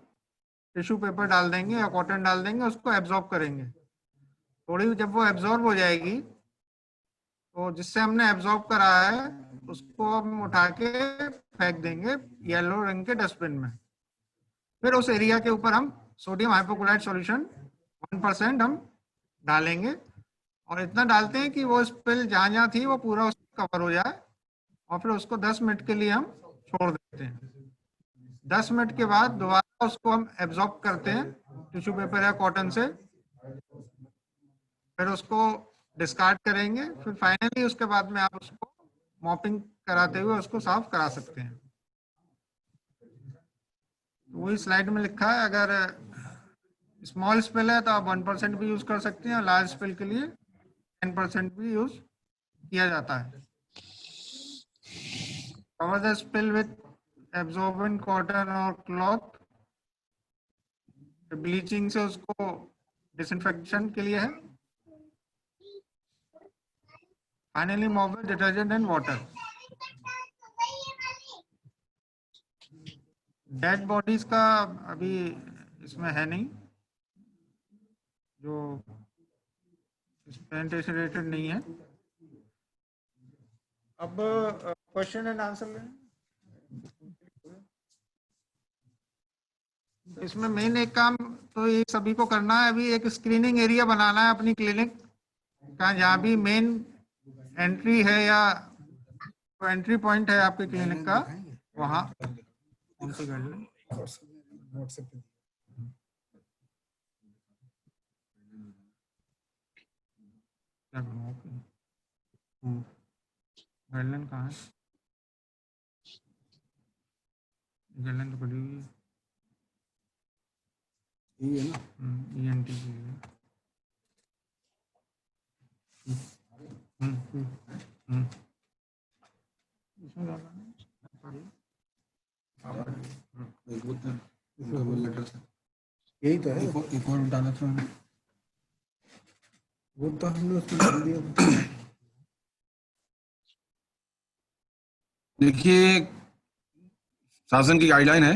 टिश्यू पेपर डाल देंगे या कॉटन डाल देंगे, उसको एब्जॉर्ब करेंगे। थोड़ी जब वो एब्जॉर्ब हो जाएगी तो जिससे हमने एब्जॉर्ब करा है उसको हम उठा के फेंक देंगे येलो रंग के डस्टबिन में। फिर उस एरिया के ऊपर हम सोडियम हाइपोक्लोराइड सॉल्यूशन 1% हम डालेंगे, और इतना डालते हैं कि वो स्पिल जहाँ जहाँ थी वो पूरा उसको कवर हो जाए, और फिर उसको 10 मिनट के लिए हम छोड़ देते हैं। 10 मिनट के बाद दोबारा उसको हम एब्जॉर्ब करते हैं टिश्यू पेपर या कॉटन से, फिर उसको डिस्कार्ड करेंगे। फिर फाइनली उसके बाद में आप उसको मॉपिंग कराते हुए उसको साफ करा सकते हैं। तो वही स्लाइड में लिखा है, अगर स्मॉल स्पेल है तो आप 1% भी यूज कर सकते हैं, लार्ज स्पेल के लिए 10% भी यूज किया जाता है। Cover the spill with absorbent cotton और क्लॉथ, ब्लीचिंग से उसको डिसइंफेक्शन के लिए है। Finally mop with detergent and water. Dead bodies का अभी इसमें है नहीं, जो प्रेजेंटेशन रिलेटेड नहीं है। अब क्वेश्चन एंड आंसर लें। इसमें मेन एक काम तो ये सभी को करना है, अभी एक स्क्रीनिंग एरिया बनाना है अपनी क्लिनिक का, जहाँ भी मेन एंट्री है या एंट्री पॉइंट है आपके क्लिनिक का, वहाँ कौन सी गाइडलाइन गाइडलाइन कहाँ है? गाइडलाइन तो पड़ी हुई है, ये है ना ENT के लिए। इसमें डालना है। यही तो है, एक और डाला था मैंने। वो तो हमने उसमें डाल दिया। देखिए, शासन की गाइडलाइन है,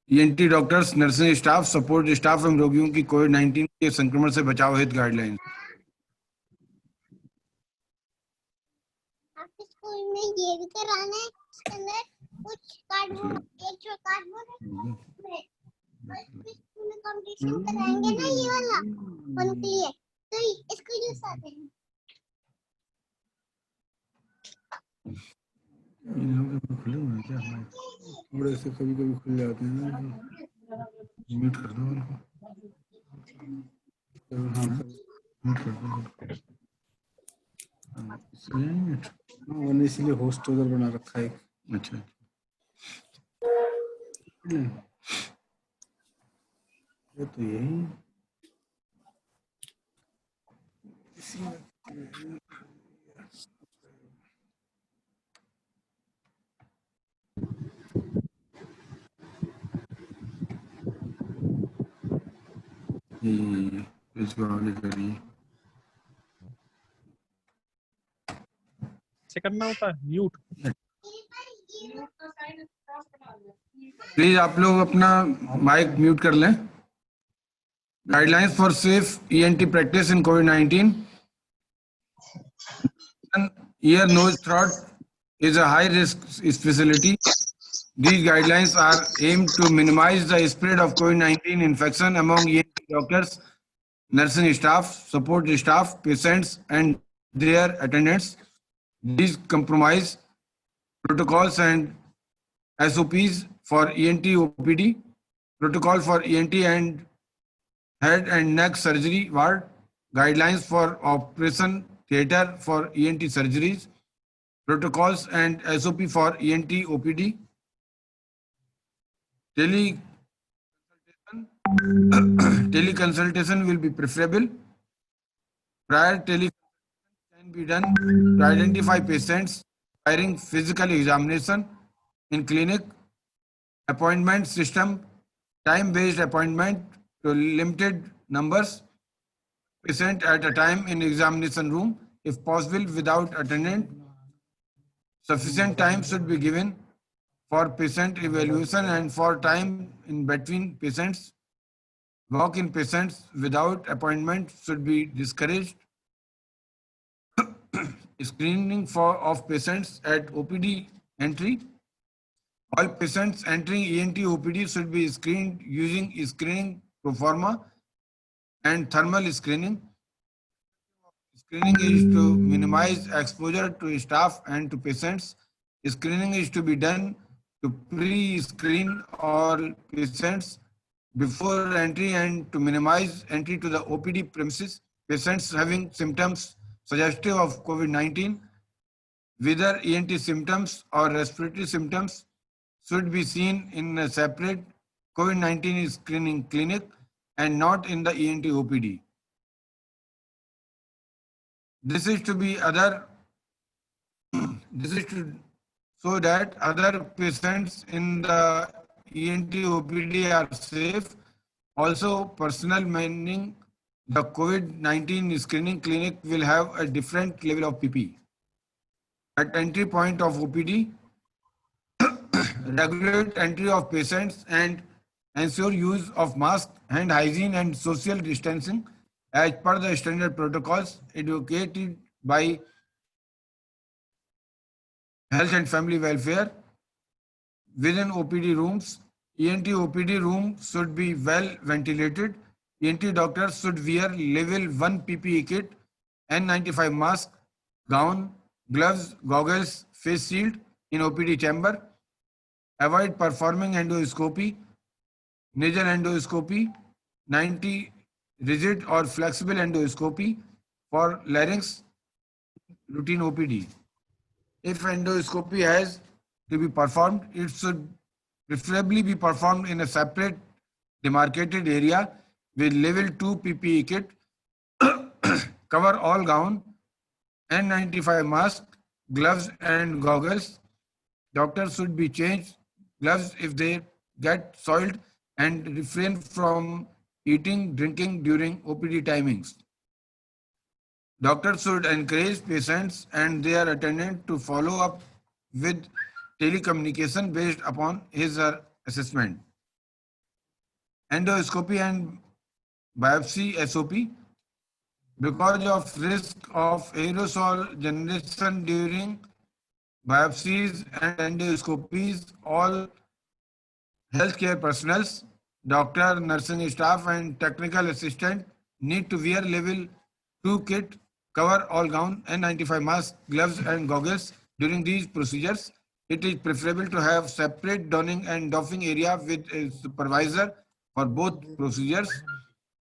ENT doctors, nursing staff, support staff एवं रोगियों की कोविड-19 के संक्रमण से बचाव हेतु गाइडलाइन। आपके स्कूल में ये भी कराना है, इसके अंदर कुछ कार्डबोर्ड, एक जो कार्डबोर्ड है, स्कूल में कंपटीशन कराएंगे ना ये वाला उनके लिए, तो इसको यूज करते हैं। खुले हुए क्या हमारे? थोड़े से कभी कभी खुल जाते हैं ना, म्यूट कर दो उनको, म्यूट कर दो। मैंने इसीलिए होस्ट उधर बना रखा है। अच्छा, ये तो यही ये इसको आगे करिए। से करना होता है म्यूट। प्लीज आप लोग अपना माइक म्यूट कर लें। Guidelines for safe ENT practice in covid. Ear, nose, throat is a high risk specialty. These guidelines are aimed to minimize the spread of COVID-19 infection among ENT doctors, nursing staff, support staff, patients, and their attendants. These comprise protocols and SOPs for ENT OPD, protocol for ENT and head and neck surgery ward, guidelines for operation theater for ENT surgeries, protocols and SOP for ENT OPD. Teleconsultation will be preferable. Prior teleconsultation can be done to identify patients requiring physical examination in clinic. appointment system, time-based appointment to limited numbers patient at a time in examination room, if possible without attendant. Sufficient time should be given for patient evaluation and for time in between patients. Walk-in patients without appointment should be discouraged. Screening of patients at OPD entry. All patients entering ENT OPD should be screened using screening pro forma and thermal screening. Screening is to minimize exposure to staff and to patients. Screening is to be done to pre-screen all patients before entry and to minimize entry to the OPD premises. Patients having symptoms suggestive of COVID-19, whether ENT symptoms or respiratory symptoms, should be seen in a separate COVID-19 screening clinic and not in the ENT OPD. This is to so that other patients in the ENT OPD are safe. Also, personnel manning the COVID-19 screening clinic will have a different level of PPE. At entry point of OPD, regulate entry of patients and ensure use of mask, hand hygiene and social distancing as per the standard protocols advocated by Health and Family Welfare. Within OPD rooms, ENT OPD room should be well ventilated. ENT doctors should wear level 1 PPE kit, N95 mask, gown, gloves, goggles, face shield in OPD chamber. Avoid performing endoscopy, nasal endoscopy, 90 rigid or flexible endoscopy for larynx routine OPD. If endoscopy has to be performed, it should preferably be performed in a separate demarcated area with level 2 PPE kit, cover all gown, N95 mask, gloves and goggles. Doctors should be changed gloves if they get soiled and refrain from eating, drinking during OPD timings. Doctors should encourage patients and their attendant to follow up with telecommunication based upon his or her assessment. Endoscopy and biopsy SOP. Because of risk of aerosol generation during biopsies and endoscopies, all healthcare personnel, doctor, nursing staff and technical assistant need to wear level 2 kit, cover all gown, N95 mask, gloves and goggles during these procedures. It is preferable to have separate donning and doffing area with a supervisor for both procedures.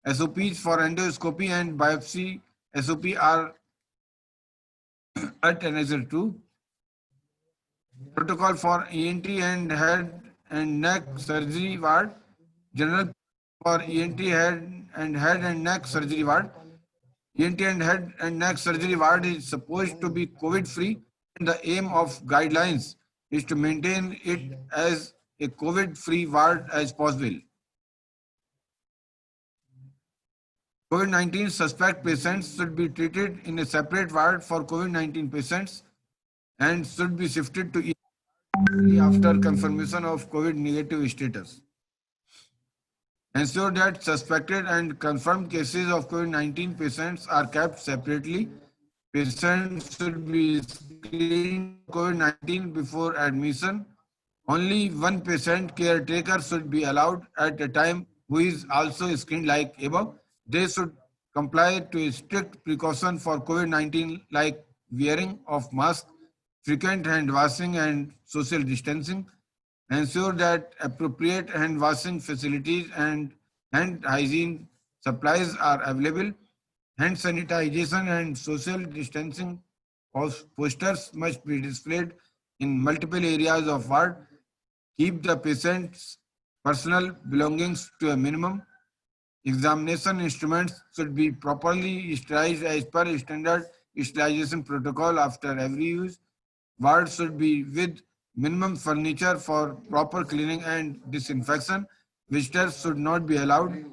SOPs for endoscopy and biopsy SOP are at another 2. Protocol for ENT and head and neck surgery ward. General for ENT head and neck surgery ward. ENT and head and neck surgery ward is supposed to be COVID-free, and the aim of guidelines is to maintain it as a COVID-free ward as possible. COVID-19 suspect patients should be treated in a separate ward for COVID-19 patients and should be shifted to after confirmation of COVID negative status. Ensure that suspected and confirmed cases of COVID-19 patients are kept separately. Patients should be screened COVID-19 before admission. Only one patient caretaker should be allowed at a time who is also screened like above. They should comply to strict precaution for COVID-19 like wearing of mask, frequent hand washing and social distancing. Ensure that appropriate hand washing facilities and hand hygiene supplies are available. Hand sanitization and social distancing posters must be displayed in multiple areas of ward. Keep the patient's personal belongings to a minimum. Examination instruments should be properly sterilized as per standard sterilization protocol after every use. Ward should be with minimum furniture for proper cleaning and disinfection. Visitors should not be allowed.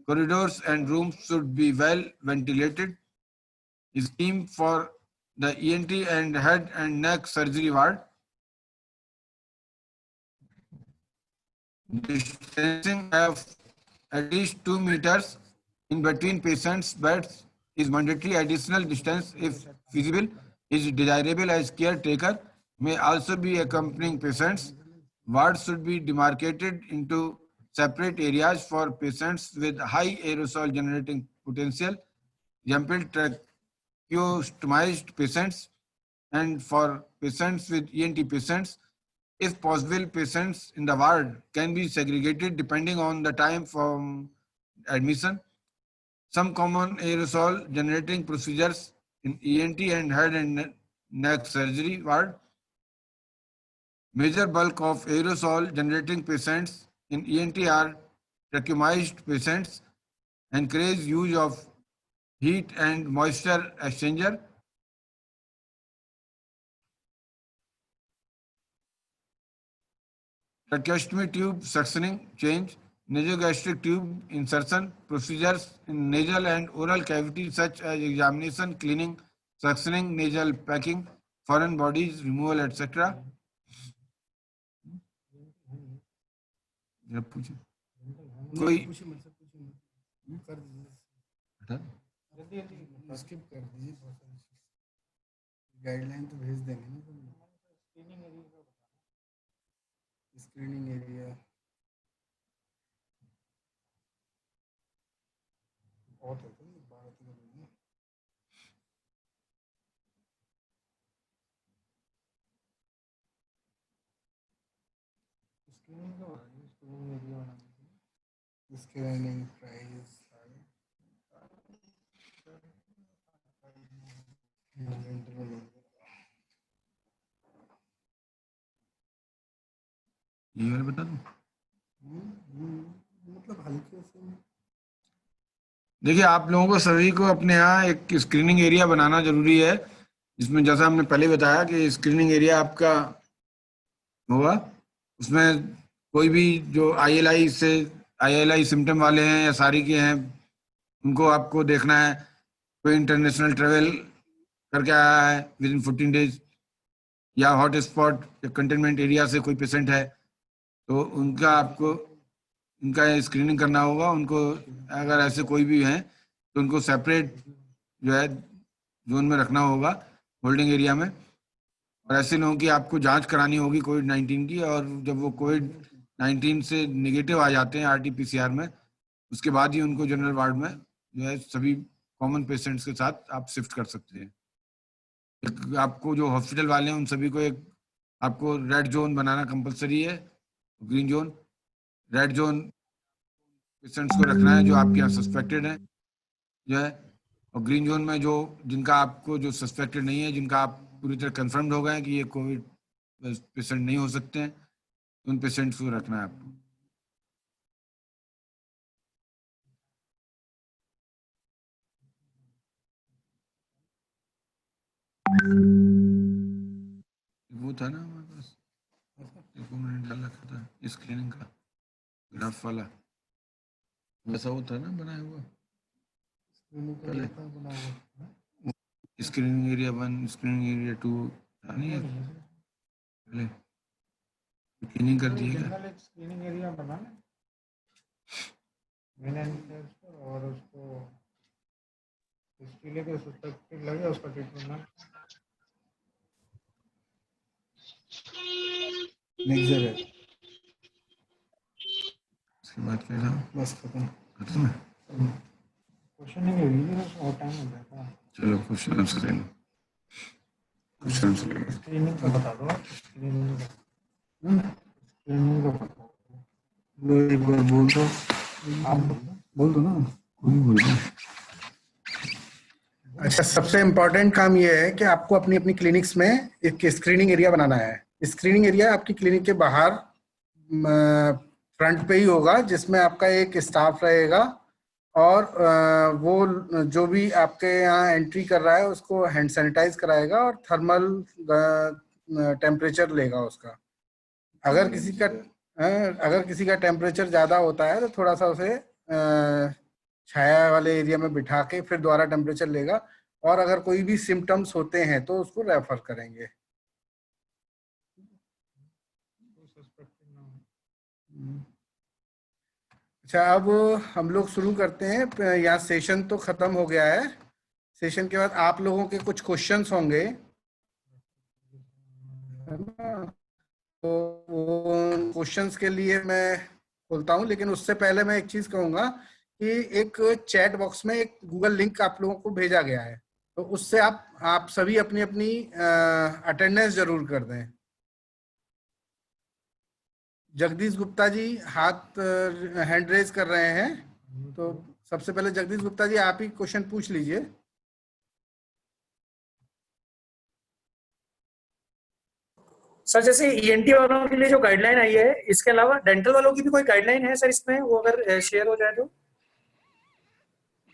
Corridors and rooms should be well ventilated. Scheme for the ENT and head and neck surgery ward. Distancing of at least 2 meters in between patients' beds is mandatory. Additional distance, if feasible, is desirable as caretaker may also be accompanying patients. Wards should be demarcated into separate areas for patients with high aerosol generating potential, example tracheostomized patients, and for patients with ENT patients. If possible, patients in the ward can be segregated depending on the time from admission. Some common aerosol generating procedures in ENT and head and neck surgery ward. Major bulk of aerosol generating patients in ENT are tracheomized patients. Encourage use of heat and moisture exchanger. Tracheostomy tube suctioning change, nasogastric tube insertion, procedures in nasal and oral cavity such as examination, cleaning, suctioning, nasal packing, foreign bodies removal, etc. कोई skip कर दीजिए, guideline तो भेज देंगे ना। Screening area बहुत होता है, 12 में स्क्रीनिंग का स्क्रीनिंग एरिया बनाना, स्क्रीनिंग प्राइस ये वाला बता दूं। मतलब हल्के से। देखिए, आप लोगों को सभी को अपने यहाँ एक स्क्रीनिंग एरिया बनाना जरूरी है, जिसमें जैसा हमने पहले बताया कि स्क्रीनिंग एरिया आपका होगा, उसमें कोई भी जो ILI सिम्टम वाले हैं या सारी के हैं, उनको आपको देखना है। कोई इंटरनेशनल ट्रेवल करके आया है विद इन 14 डेज, या हॉट स्पॉट या कंटेनमेंट एरिया से कोई पेशेंट है, तो उनका आपको इनका स्क्रीनिंग करना होगा। उनको अगर ऐसे कोई भी हैं तो उनको सेपरेट जो है जोन में रखना होगा, होल्डिंग एरिया में। और ऐसे लोगों की आपको जांच करानी होगी कोविड-19 की, और जब वो कोविड-19 से नेगेटिव आ जाते हैं RT-PCR में, उसके बाद ही उनको जनरल वार्ड में जो है सभी कॉमन पेशेंट्स के साथ आप शिफ्ट कर सकते हैं। आपको जो हॉस्पिटल वाले हैं उन सभी को एक आपको रेड जोन बनाना कंपलसरी है, green zone. Red zone patients को रखना है जो आपके यहाँ सस्पेक्टेड है जो है, और ग्रीन जोन में जो जिनका आपको जो सस्पेक्टेड नहीं है, जिनका आप पूरी तरह कंफर्म्ड हो गए कि ये कोविड पेशेंट नहीं हो सकते हैं, उन पेशेंट्स को रखना है आपको। वो था ना हमारे पास, देखो मैंने डाल रखा था स्क्रीनिंग का ग्राफ वाला, वैसा वो था ना बनाया हुआ। स्क्रीनिंग एरिया 1, स्क्रीनिंग एरिया 2 नहीं है, पहले क्लीनिंग कर दिया क्या? स्क्रीनिंग एरिया बना और उसको हिस्ट्री लेके सस्पेक्टेड लगे उसका ट्रीटमेंट ना। इसके बाद क्या था? बस खत्म खत्म है। क्वेश्चन नहीं लीजिए, और टाइम हो जाता है। चलो क्वेश्चन आंसर ले लो, क्वेश्चन आंसर ले लो। स्क्रीनिंग का बता दो, स्क्रीनिंग का बता दो, एक बार बोल दो, आप बोल दो ना। कोई बोल रहा है? अच्छा, सबसे इम्पोर्टेंट काम ये है कि आपको अपनी अपनी क्लिनिक्स में एक स्क्रीनिंग एरिया बनाना है। स्क्रीनिंग एरिया आपकी क्लिनिक के बाहर फ्रंट पे ही होगा, जिसमें आपका एक स्टाफ रहेगा और वो जो भी आपके यहाँ एंट्री कर रहा है उसको हैंड सैनिटाइज कराएगा और थर्मल टेम्परेचर लेगा उसका। अगर किसी का टेम्परेचर ज्यादा होता है तो थोड़ा सा उसे छाया वाले एरिया में बिठा के फिर दोबारा टेम्परेचर लेगा, और अगर कोई भी सिम्टम्स होते हैं तो उसको रेफर करेंगे। अच्छा, अब हम लोग शुरू करते हैं। यहाँ सेशन तो खत्म हो गया है। सेशन के बाद आप लोगों के कुछ क्वेश्चंस होंगे, है ना? तो वो क्वेश्चंस के लिए मैं खोलता हूँ, लेकिन उससे पहले मैं एक चीज कहूंगा कि एक चैट बॉक्स में एक गूगल लिंक आप लोगों को भेजा गया है, तो उससे आप सभी अपनी अपनी अटेंडेंस जरूर कर दें। जगदीश गुप्ता जी हैंड रेज कर रहे हैं, तो सबसे पहले जगदीश गुप्ता जी आप ही क्वेश्चन पूछ लीजिए। सर जैसे ईएनटी वालों के लिए जो गाइडलाइन आई है, इसके अलावा डेंटल वालों की भी कोई गाइडलाइन है सर इसमें, वो अगर शेयर हो जाए तो?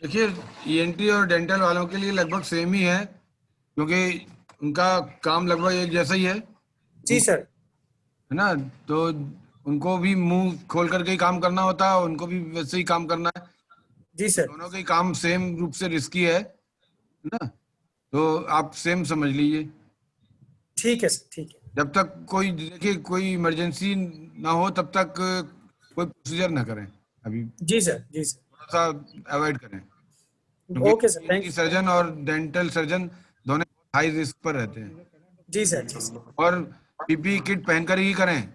देखिए, ईएनटी और डेंटल वालों के लिए लगभग सेम ही है, क्योंकि उनका काम लगभग एक जैसा ही है, जी सर। है ना? तो उनको भी मुंह खोल करके ही काम करना होता है, उनको भी वैसे ही काम करना है। जी सर। दोनों का ही काम सेम रूप से रिस्की है ना? तो आप सेम समझ लीजिए। ठीक है सर, ठीक है। जब तक कोई, देखिए, कोई इमरजेंसी ना हो तब तक कोई प्रोसीजर ना करें, अभी जी सर, जी सर। थोड़ा सा अवॉइड करें, ओके सर, क्योंकि थैंक यू। सर्जन और डेंटल सर्जन दोनों हाई रिस्क पर रहते हैं। जी सर, जी सर। और पीपी किट पहनकर ही करें।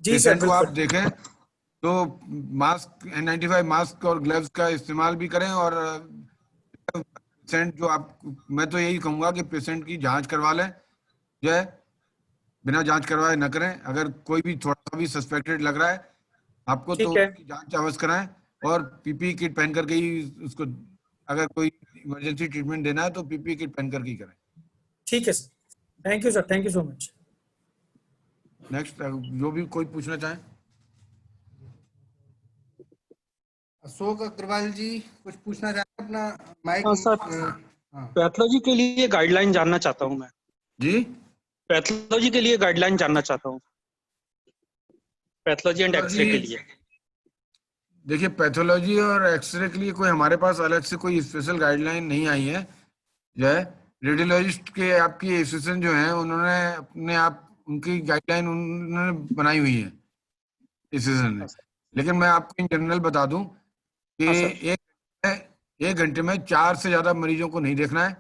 जी सर, पेशेंट को आप बिल्कुल। देखें तो मास्क, N95 मास्क और ग्लव्स का इस्तेमाल भी करें। और पेशेंट जो आप, मैं तो यही कहूंगा कि पेशेंट की जांच करवा लें, जो है बिना जांच करवाए न करें। अगर कोई भी थोड़ा सा भी सस्पेक्टेड लग रहा है आपको, तो ठीक है। उसकी जांच अवश्य कराएं, और पीपी किट पहन करके ही उसको, अगर कोई इमरजेंसी ट्रीटमेंट देना है तो पीपी किट पहन करके ही करें। ठीक है sir, thank you sir, thank you so much. Next, जो भी कोई पूछना चाहे। अशोक अग्रवाल जी कुछ पूछना चाहते हैं? अपना माइक। हाँ सर, हाँ, पैथोलॉजी के लिए गाइडलाइन जानना चाहता हूँ मैं। जी, पैथोलॉजी के लिए गाइडलाइन जानना चाहता हूँ, पैथोलॉजी एंड एक्सरे के लिए। देखिए, पैथोलॉजी और एक्सरे के लिए कोई हमारे पास अलग से कोई स्पेशल गाइडलाइन नहीं आई है। जो है रेडियोलॉजिस्ट के आपकी एसोसिएशन जो है, उन्होंने अपने आप उनकी गाइडलाइन उन्होंने बनाई हुई है एसोसिएशन ने। हाँ सर। लेकिन मैं आपको इन जनरल बता दूं कि हाँ सर, एक घंटे में 4 से ज्यादा मरीजों को नहीं देखना है।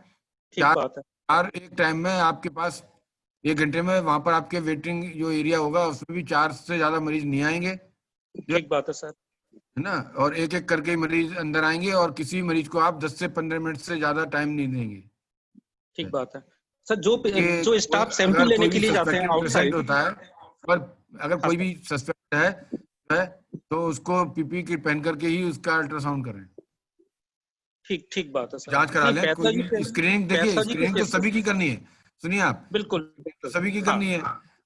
ठीक बात है। चार एक टाइम में आपके पास, एक घंटे में वहां पर आपके वेटिंग जो एरिया होगा उसमें भी 4 से ज्यादा मरीज नहीं आएंगे, ठीक बात है सर। है ना? और एक एक करके मरीज अंदर आएंगे, और किसी मरीज को आप 10 से 15 मिनट से ज्यादा टाइम नहीं देंगे। ठीक बात है सर। जो कि जो स्टाफ सैंपल अगर लेने कोई के भी लिए जाते हैं सस्पेक्टेड पेशेंट आउटसाइड। होता है, पर अगर हाँ कोई सर, भी सस्पेक्ट है तो उसको पीपी किट पहन करके ही उसका अल्ट्रासाउंड करें, ठीक ठीक बात है सर। जांच करा नहीं, लें। कोई पैथोलॉजी भी के, स्क्रीनिंग, देखिए पैथोलॉजी के स्क्रीनिंग तो केसेस। सभी की करनी है। सुनिए आप, बिल्कुल तो बिल्कुल। सभी की हाँ, करनी है।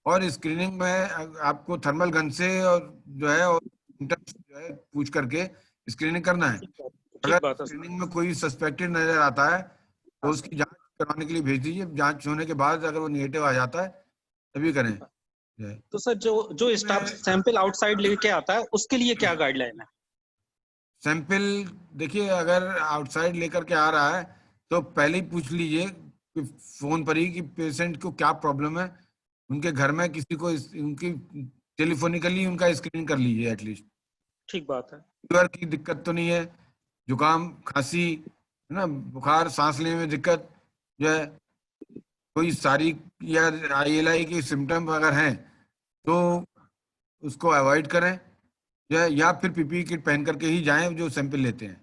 और स्क्रीनिंग में आपको थर्मल गन से और जो है, और symptoms जो है पूछ करके स्क्रीनिंग करना है। अगर ठीक बात है सर। स्क्रीनिंग में कोई सस्पेक्टेड नजर आता है तो हाँ उसकी सर। जांच करवाने के लिए भेज दीजिए। जांच होने के बाद अगर वो निगेटिव आ जाता है तभी करें। जो है तो सर जो स्टाफ सैंपल आउटसाइड लेके आता है उसके लिए क्या गाइडलाइन है? सैंपल, देखिए, अगर आउटसाइड लेकर के आ रहा है तो पहले ही पूछ लीजिए कि फोन पर ही कि पेशेंट को क्या प्रॉब्लम है। उनके घर में किसी को उनकी टेलीफोनिकली उनका स्क्रीनिंग कर लीजिए एटलीस्ट। ठीक बात है। फीवर की दिक्कत तो नहीं है, जुकाम, खांसी, है ना, बुखार, सांस लेने में दिक्कत, जो है कोई सारी या ILI के सिम्टम अगर हैं तो उसको अवॉइड करें, या फिर पीपी किट पहन करके ही जाएं जो सैंपल लेते हैं।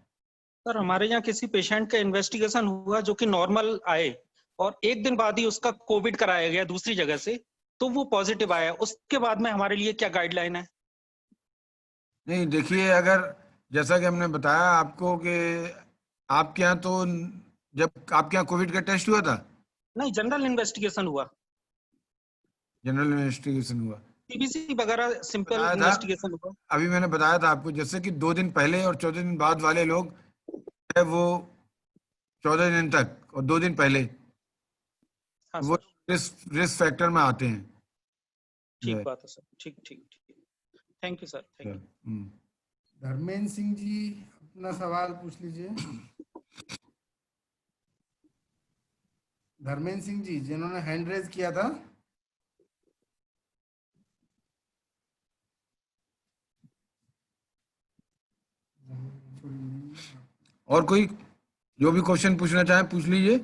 सर हमारे यहाँ किसी पेशेंट का इन्वेस्टिगेशन हुआ जो कि नॉर्मल आए, और एक दिन बाद ही उसका कोविड कराया गया दूसरी जगह से, तो वो पॉजिटिव आया। उसके बाद में हमारे लिए क्या गाइडलाइन है? नहीं, देखिए, अगर जैसा कि हमने बताया आपको कि आपके यहाँ तो, जब आपके यहाँ कोविड का टेस्ट हुआ था, नहीं, जनरल इन्वेस्टिगेशन हुआ, जनरल इन्वेस्टिगेशन हुआ, सीबीसी वगैरह सिंपल बताया था। इन्वेस्टिगेशन हुआ। अभी मैंने बताया था आपको, जैसे कि 2 दिन पहले और 14 दिन बाद वाले लोग है, वो 14 दिन तक और 2 दिन पहले हाँ वो सर। रिस्क फैक्टर में आते हैं। ठीक बात है सर, ठीक ठीक ठीक। Thank you sir, thank you. Dharmendra Singh ji अपना सवाल पूछ लीजिए। धर्मेंद्र सिंह जी जिन्होंने हैंड रेज किया था। और कोई जो भी क्वेश्चन पूछना चाहे पूछ लीजिए।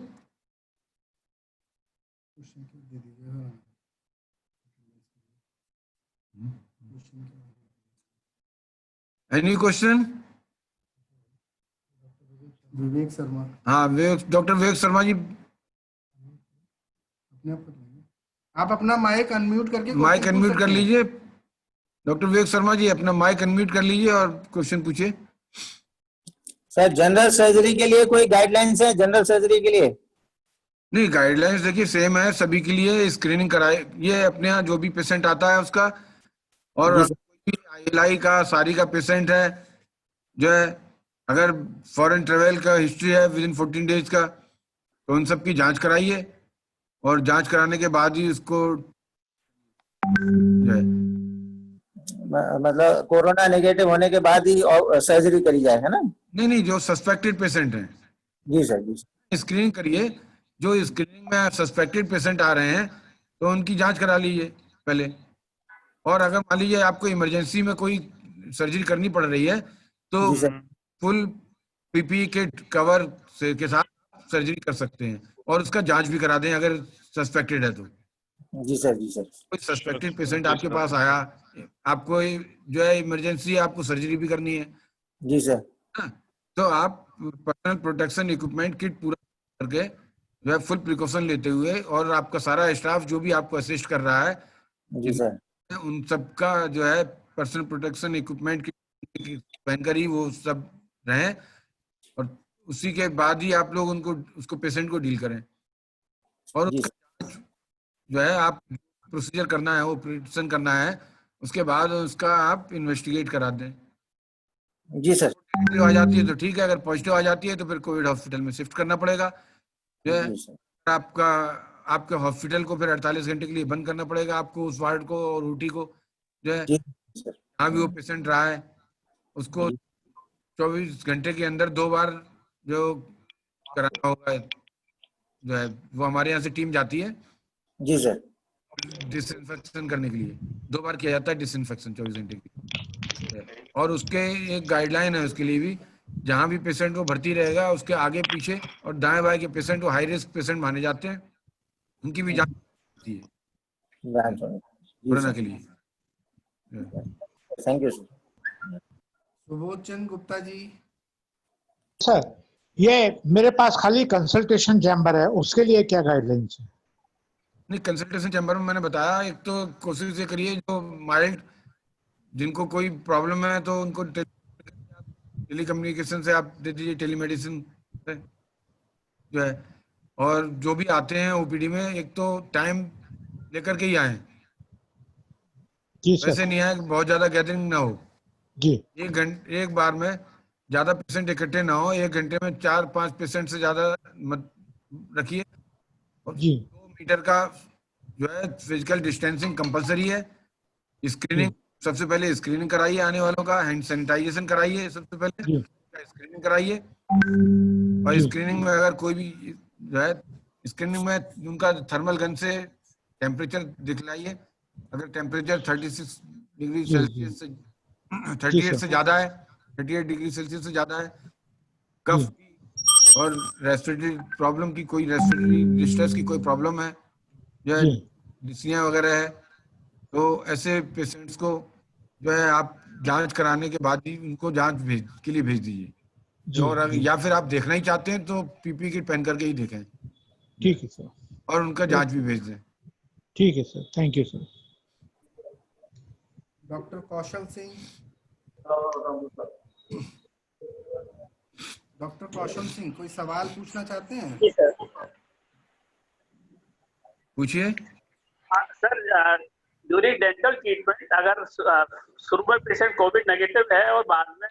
Any question? विवेक शर्मा। हाँ, डॉक्टर विवेक शर्मा जी, आप अपना माइक अनम्यूट करके माइक question पूछ अनम्यूट कर सकते हैं। लीजिए। डॉक्टर विवेक शर्मा जी अपना माइक अनम्यूट कर लीजिए और क्वेश्चन पूछिए। सर जनरल सर्जरी के लिए कोई गाइडलाइंस है जनरल सर्जरी के लिए? नहीं, गाइडलाइंस देखिए सेम है सभी के लिए। स्क्रीनिंग कराए, ये अपने यहाँ जो भी पेशेंट आता है उसका, और जी सर। ILI का सारी का पेशेंट है जो है, अगर फॉरेन ट्रेवल का हिस्ट्री है विद इन 14 डेज का, तो उन सब की जांच कराइए, और जांच कराने के बाद ही उसको जो है, मतलब कोरोना नेगेटिव होने के बाद ही सर्जरी करी जाए, है ना? नहीं, जो सस्पेक्टेड पेशेंट हैं जी सर, जी सर। स्क्रीनिंग करिए। जो स्क्रीनिंग में सस्पेक्टेड पेशेंट आ रहे हैं तो उनकी जांच करा लीजिए पहले। और अगर मान लीजिए आपको इमरजेंसी में कोई सर्जरी करनी पड़ रही है तो जी sir. Full PPE kit cover से के साथ सर्जरी कर सकते हैं, और उसका जांच भी करा दें अगर सस्पेक्टेड है तो। जी सर, जी सर। कोई सस्पेक्टेड पेशेंट आपके पास आया, आपको जो है इमरजेंसी, आपको सर्जरी भी करनी है जी सर। ना, तो आप पर्सनल प्रोटेक्शन इक्विपमेंट किट पूरा करके जो है फुल प्रिकॉशन लेते हुए, और आपका सारा स्टाफ जो भी आपको असिस्ट कर रहा है, जी सर। उन सबका जो है पर्सनल प्रोटेक्शन इक्विपमेंट किट पहनकर ही वो सब रहें, और उसी के बाद ही आप लोग उसको पेशेंट को डील करें। और जी जो है आप प्रोसीजर करना है, ऑपरेशन करना है, उसके बाद उसका आप इन्वेस्टिगेट करा दें। जी सर। नेगेटिव आ जाती है तो ठीक है, अगर पॉजिटिव आ जाती है तो फिर कोविड हॉस्पिटल में शिफ्ट करना पड़ेगा। जो है जी सर। आपके हॉस्पिटल को फिर 48 घंटे के लिए बंद करना पड़ेगा, आपको उस वार्ड को और OT को, जो है जी सर। जहाँ भी वो पेशेंट रहा है उसको 24 घंटे के अंदर 2 बार जो कराना होगा, जो है वो हमारे यहाँ से टीम जाती है जी सर। डिसइंफेक्शन करने के लिए। 2 बार किया जाता है डिसइंफेक्शन 24 घंटे की। और उसके एक गाइडलाइन है उसके लिए भी, जहां भी पेशेंट को भर्ती रहेगा उसके आगे पीछे और दाएं बाएं के पेशेंट को हाई रिस्क पेशेंट माने जाते हैं, उनकी भी जांच होती है कोरोना के लिए। Thank you sir. Subodh Chandra Gupta ji. Sir ये मेरे पास खाली कंसल्टेशन चैम्बर है, उसके लिए क्या गाइडलाइंस है? नहीं, कंसल्टेशन चैम्बर में मैंने बताया, एक तो कोशिश ये करिए जो माइल्ड, जिनको कोई प्रॉब्लम है तो उनको टेली कम्युनिकेशन से आप दे दीजिए, टेलीमेडिसिन जो है। और जो भी आते हैं OPD में, एक तो टाइम लेकर के ही आए, जी सर। वैसे नहीं आए कि बहुत ज्यादा गैदरिंग ना हो। जी। एक बार में ज्यादा पेशेंट इकट्ठे ना हो, 1 घंटे में 4-5 पेशेंट से ज्यादा मत रखिए। और जी 2 मीटर का जो है फिजिकल डिस्टेंसिंग कंपलसरी है। स्क्रीनिंग, सबसे पहले स्क्रीनिंग कराइए आने वालों का, हैंड सैनिटाइजेशन कराइए सबसे पहले, जी स्क्रीनिंग कराइए। और जी। स्क्रीनिंग में अगर कोई भी जो है, स्क्रीनिंग में उनका थर्मल गन से टेम्परेचर दिखलाइए। अगर टेम्परेचर 36 डिग्री जी सेल्सियस से 38 सर। से ज्यादा है, 38 डिग्री सेल्सियस से ज्यादा है, जी कफ की और रेस्पिरेटरी प्रॉब्लम की, कोई रेस्पिरेटरी डिस्ट्रेस की कोई प्रॉब्लम है, जो है जी डिस्निया वगैरह है, तो ऐसे पेशेंट्स को जो है आप जांच कराने के बाद ही उनको जांच के लिए भेज दीजिए। जी और जी। या फिर आप देखना ही चाहते हैं तो PPE किट पहन करके ही देखें, ठीक है सर। और उनका जांच भी भेज दें। ठीक है sir, thank you sir. Doctor Kaushal Singh. Doctor Kaushal Singh कोई सवाल पूछना चाहते हैं? जी सर। पूछिए। सर ड्यूरिंग डेंटल ट्रीटमेंट अगर शुरू में पेशेंट कोविड नेगेटिव है और बाद में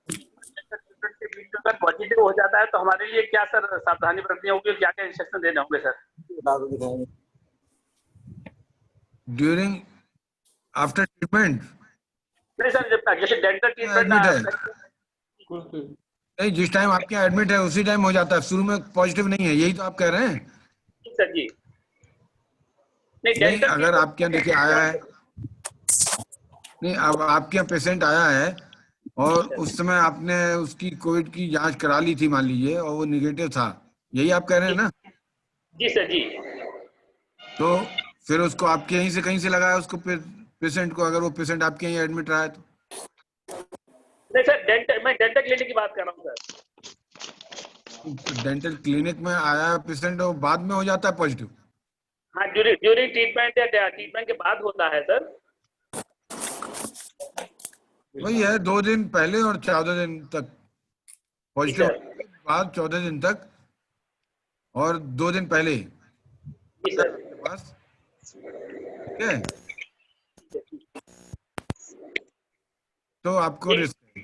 ट्रीटमेंट के बीच में अगर पॉजिटिव हो जाता है तो हमारे लिए क्या सर सावधानी बरतनी होगी, क्या क्या इंस्ट्रक्शन देने होंगे सर? ड्यूरिंग आफ्टर ट्रीटमेंट नहीं सर, जब जैसे डेंटल एडमिट ट्रीटमेंट है, नहीं जिस टाइम आपके एडमिट है उसी टाइम हो जाता है, शुरू में पॉजिटिव नहीं है, यही तो आप कह रहे हैं। सर जी, नहीं नहीं, डेंटल अगर आपके यहाँ देखिए आया है, नहीं अब आपके यहाँ पेशेंट आया है और उस समय आपने उसकी कोविड की जांच करा ली थी मान लीजिए और वो निगेटिव था, यही आप कह रहे हैं ना? जी सर जी। तो फिर उसको आपके यहीं से कहीं से लगाया उसको पेशेंट को, अगर वो पेशेंट आपके यहीं एडमिट रहा है तो? नहीं सर, मैं डेंटल क्लिनिक की बात कर रहा हूँ सर। डेंटल क्लिनिक में आया पेशेंट और बाद में हो जाता है पॉजिटिव? हाँ, ड्यूरिंग ट्रीटमेंट या ट्रीटमेंट के बाद होता है सर। वही है, 2 दिन पहले और 14 दिन तक पॉजिटिव, सर। बाद 14 दिन तक और 2 दिन पहले जी सर। पास, ठीक है? तो आपको रिस्क है,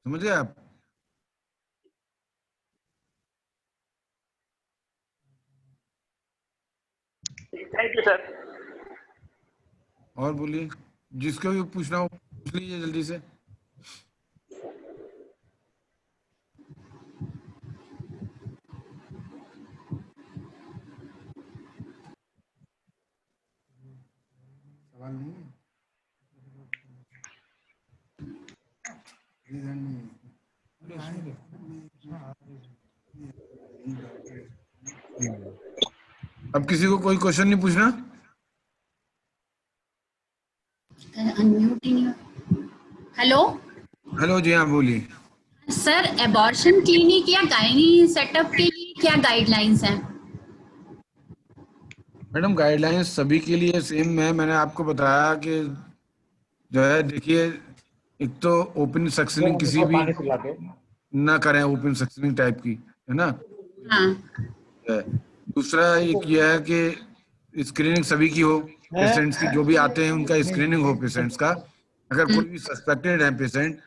समझे आप? Thank you sir. और बोलिए, जिसको भी पूछना हो पूछ लीजिए जल्दी से। सवाल नहीं है, रीजन नहीं है। अब किसी को कोई क्वेश्चन नहीं पूछना? हेलो हेलो जी, हाँ बोलिए। सर, एबॉर्शन क्लिनिक या गायनी सेटअप के लिए क्या गाइडलाइंस हैं? मैडम गाइडलाइंस सभी के लिए सेम है, मैंने आपको बताया कि जो है देखिए, एक तो ओपन सक्शनिंग किसी भी ना करें, ओपन सक्शनिंग टाइप की, है ना? हाँ। दूसरा एक ये है कि स्क्रीनिंग सभी की हो, पेशेंट्स की जो भी आते हैं उनका स्क्रीनिंग हो पेशेंट्स का। अगर कोई भी सस्पेक्टेड है पेशेंट,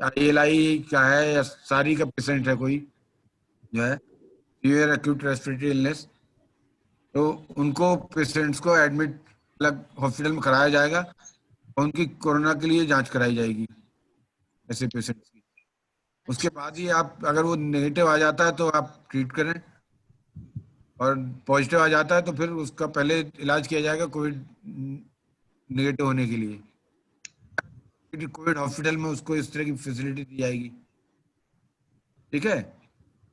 ALI का है या सारी का पेशेंट है कोई जो है सीवियर एक्यूट रेस्पिरेटरी इलनेस, तो उनको पेशेंट्स को एडमिट अलग हॉस्पिटल में कराया जाएगा और उनकी कोरोना के लिए जांच कराई जाएगी ऐसे पेशेंट्स की। उसके बाद ही आप, अगर वो नेगेटिव आ जाता है तो आप ट्रीट करें, और पॉजिटिव आ जाता है तो फिर उसका पहले इलाज किया जाएगा कोविड नेगेटिव होने के लिए। कोविड हॉस्पिटल में उसको इस तरह की फैसिलिटी दी जाएगी, ठीक है?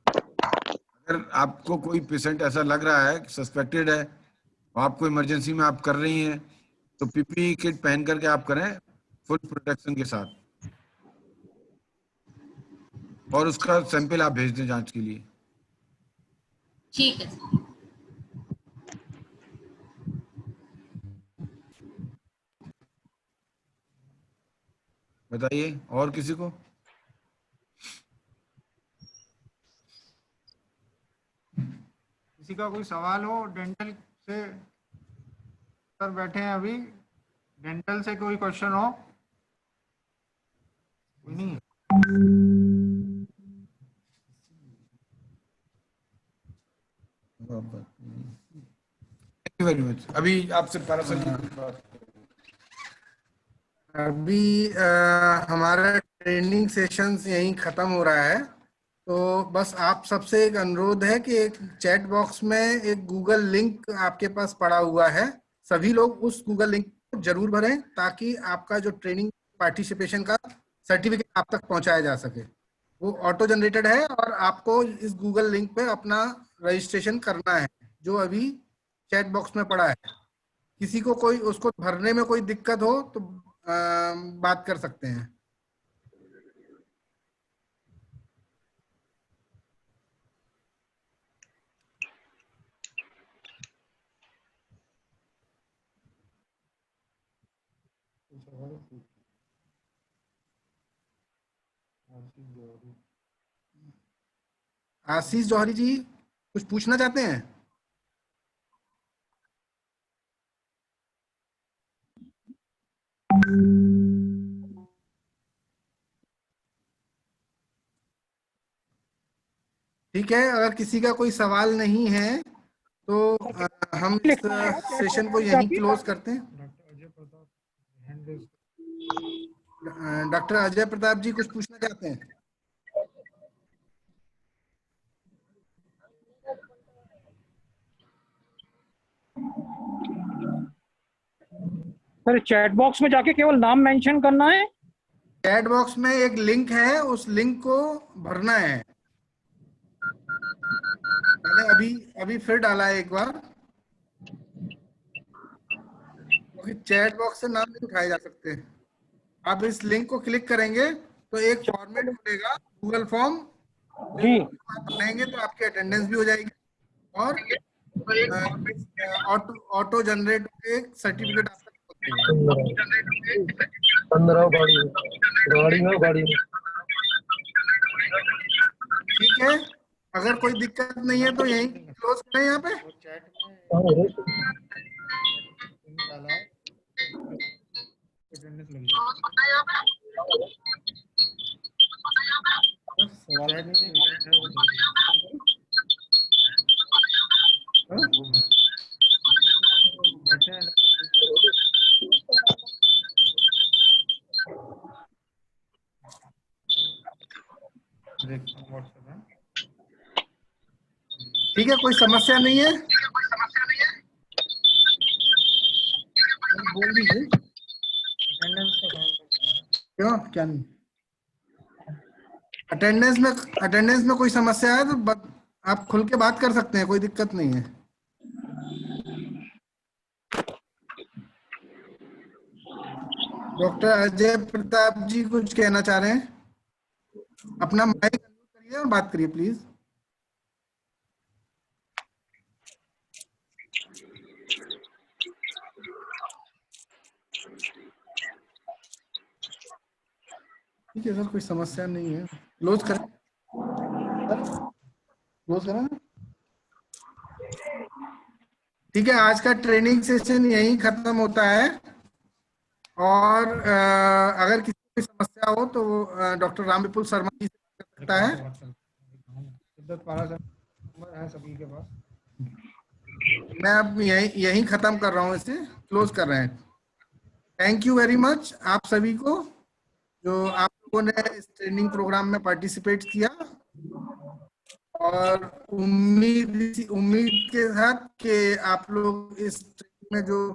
अगर आपको कोई पेशेंट ऐसा लग रहा है सस्पेक्टेड है और आपको इमरजेंसी में आप कर रही हैं, तो PPE किट पहन करके आप करें फुल प्रोटेक्शन के साथ, और उसका सैंपल आप भेज दें जांच के लिए। ठीक है सर। बताइए और किसी को? किसी का कोई सवाल हो डेंटल से? सर बैठे हैं अभी, डेंटल से कोई क्वेश्चन हो? कोई नहीं? Thank you very much. अभी आपसे पैरासिट अभी हमारा ट्रेनिंग सेशंस यहीं खत्म हो रहा है, तो बस आप सबसे एक अनुरोध है कि एक चैट बॉक्स में एक गूगल लिंक आपके पास पड़ा हुआ है, सभी लोग उस गूगल लिंक को जरूर भरें ताकि आपका जो ट्रेनिंग पार्टिसिपेशन का सर्टिफिकेट आप तक पहुंचाया जा सके। वो ऑटो जनरेटेड है और आपको इस गूगल लिंक पे अपना रजिस्ट्रेशन करना है, जो अभी चैट बॉक्स में पड़ा है। किसी को कोई उसको भरने में कोई दिक्कत हो तो बात कर सकते हैं। आशीष जौहरी जी कुछ पूछना चाहते हैं? ठीक है, अगर किसी का कोई सवाल नहीं है तो हम इस सेशन को यहीं क्लोज करते हैं। डॉक्टर अजय प्रताप जी कुछ पूछना चाहते हैं? सर चैट बॉक्स में जाके केवल नाम मेंशन करना है? चैट बॉक्स में एक लिंक है, उस लिंक को भरना है। मैंने अभी फिर डाला है एक बार, क्योंकि चैट बॉक्स से नाम नहीं उठाए जा सकते। आप इस लिंक को क्लिक करेंगे तो एक फॉर्मेट खुलेगा गूगल फॉर्म, जी आप भरेंगे तो आपकी अटेंडेंस भी हो जाएगी और ऑटो जनरेट एक सर्टिफिकेट आपका ठीक है। अगर कोई दिक्कत नहीं है तो यही क्लोज करें यहाँ पे। चैट में डाला है, अटेंडेंस लगी है। बस सवाल है नहीं, बैठे हैं। देखता हूँ व्हाट्सएप में। ठीक है, कोई समस्या नहीं है, बोल दीजिए। अटेंडेंस का काम करता है। क्यों, क्या नहीं? अटेंडेंस में कोई समस्या है तो आप खुल के बात कर सकते हैं, कोई दिक्कत नहीं है। डॉक्टर अजय प्रताप जी कुछ कहना चाह रहे हैं? अपना माइक अनम्यूट करिए और बात करिए प्लीज। ठीक है सर, कोई समस्या नहीं है, क्लोज करें। क्लोज करें। ठीक है, आज का ट्रेनिंग सेशन यही खत्म होता है और अगर किसी को समस्या हो तो डॉक्टर राम विपुल शर्मा जी से कर सकता है। सिद्धार्थ पारा सर नंबर है सभी के पास। मैं अब यही खत्म कर रहा हूँ, इसे क्लोज कर रहे हैं। थैंक यू वेरी मच आप सभी को, जो आप लोगों ने इस ट्रेनिंग प्रोग्राम में पार्टिसिपेट किया, और उम्मीद के साथ कि आप लोग इस ट्रेनिंग में जो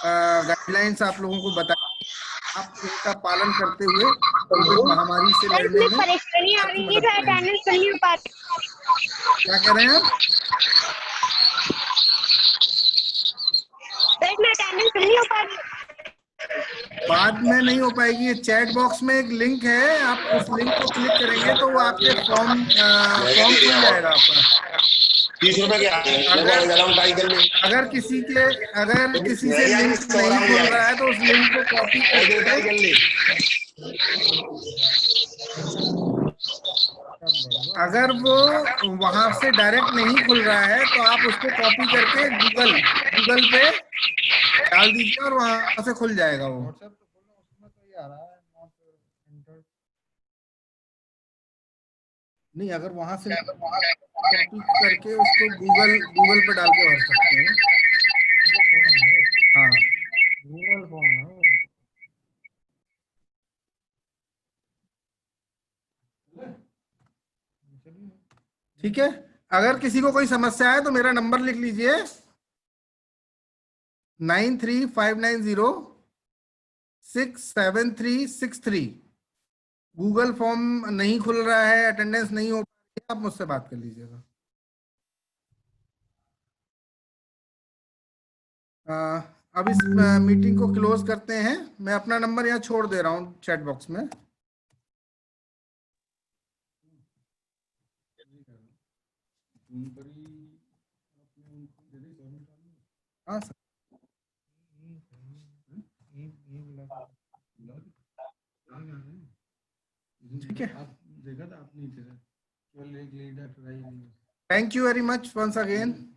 गाइडलाइंस आप लोगों को बताई, आप उनका पालन करते हुए कोविड महामारी से लड़ने में परेशानी आ रही है, अटेंडेंस नहीं हो पाती। क्या कह रहे हैं आप? अटेंडेंस नहीं हो पाती। बाद में नहीं हो पाएगी। चैट बॉक्स में एक लिंक है, आप उस लिंक को क्लिक करेंगे तो वो आपके फॉर्म खुल जाएगा आपका। 30 रुपए क्या? अगर किसी से लिंक नहीं खुल रहा है तो उस लिंक को कॉपी करके, अगर वो वहां से डायरेक्ट नहीं खुल रहा है तो आप उसको कॉपी करके गूगल पे डाल दीजिए और वहां से खुल जाएगा वो। व्हाट्सएप तो खोलो, उसमें तो ये आ रहा है नॉट एंटर्ड। नहीं, अगर वहां से कॉपी करके उसको गूगल पे डाल के भर सकते हैं। हाँ, गूगल फॉर्म है वो। ठीक है। अगर किसी को कोई समस्या है तो मेरा नंबर लिख लीजिए 9359067363। गूगल फॉर्म नहीं खुल रहा है, अटेंडेंस नहीं हो पा रही है, आप मुझसे बात कर लीजिएगा। अब इस मीटिंग को क्लोज करते हैं। मैं अपना नंबर यहाँ छोड़ दे रहा हूँ चैट बॉक्स में। हाँ सर, ठीक है। देखा था आपने, केवल एक leader. Thank you very much once again.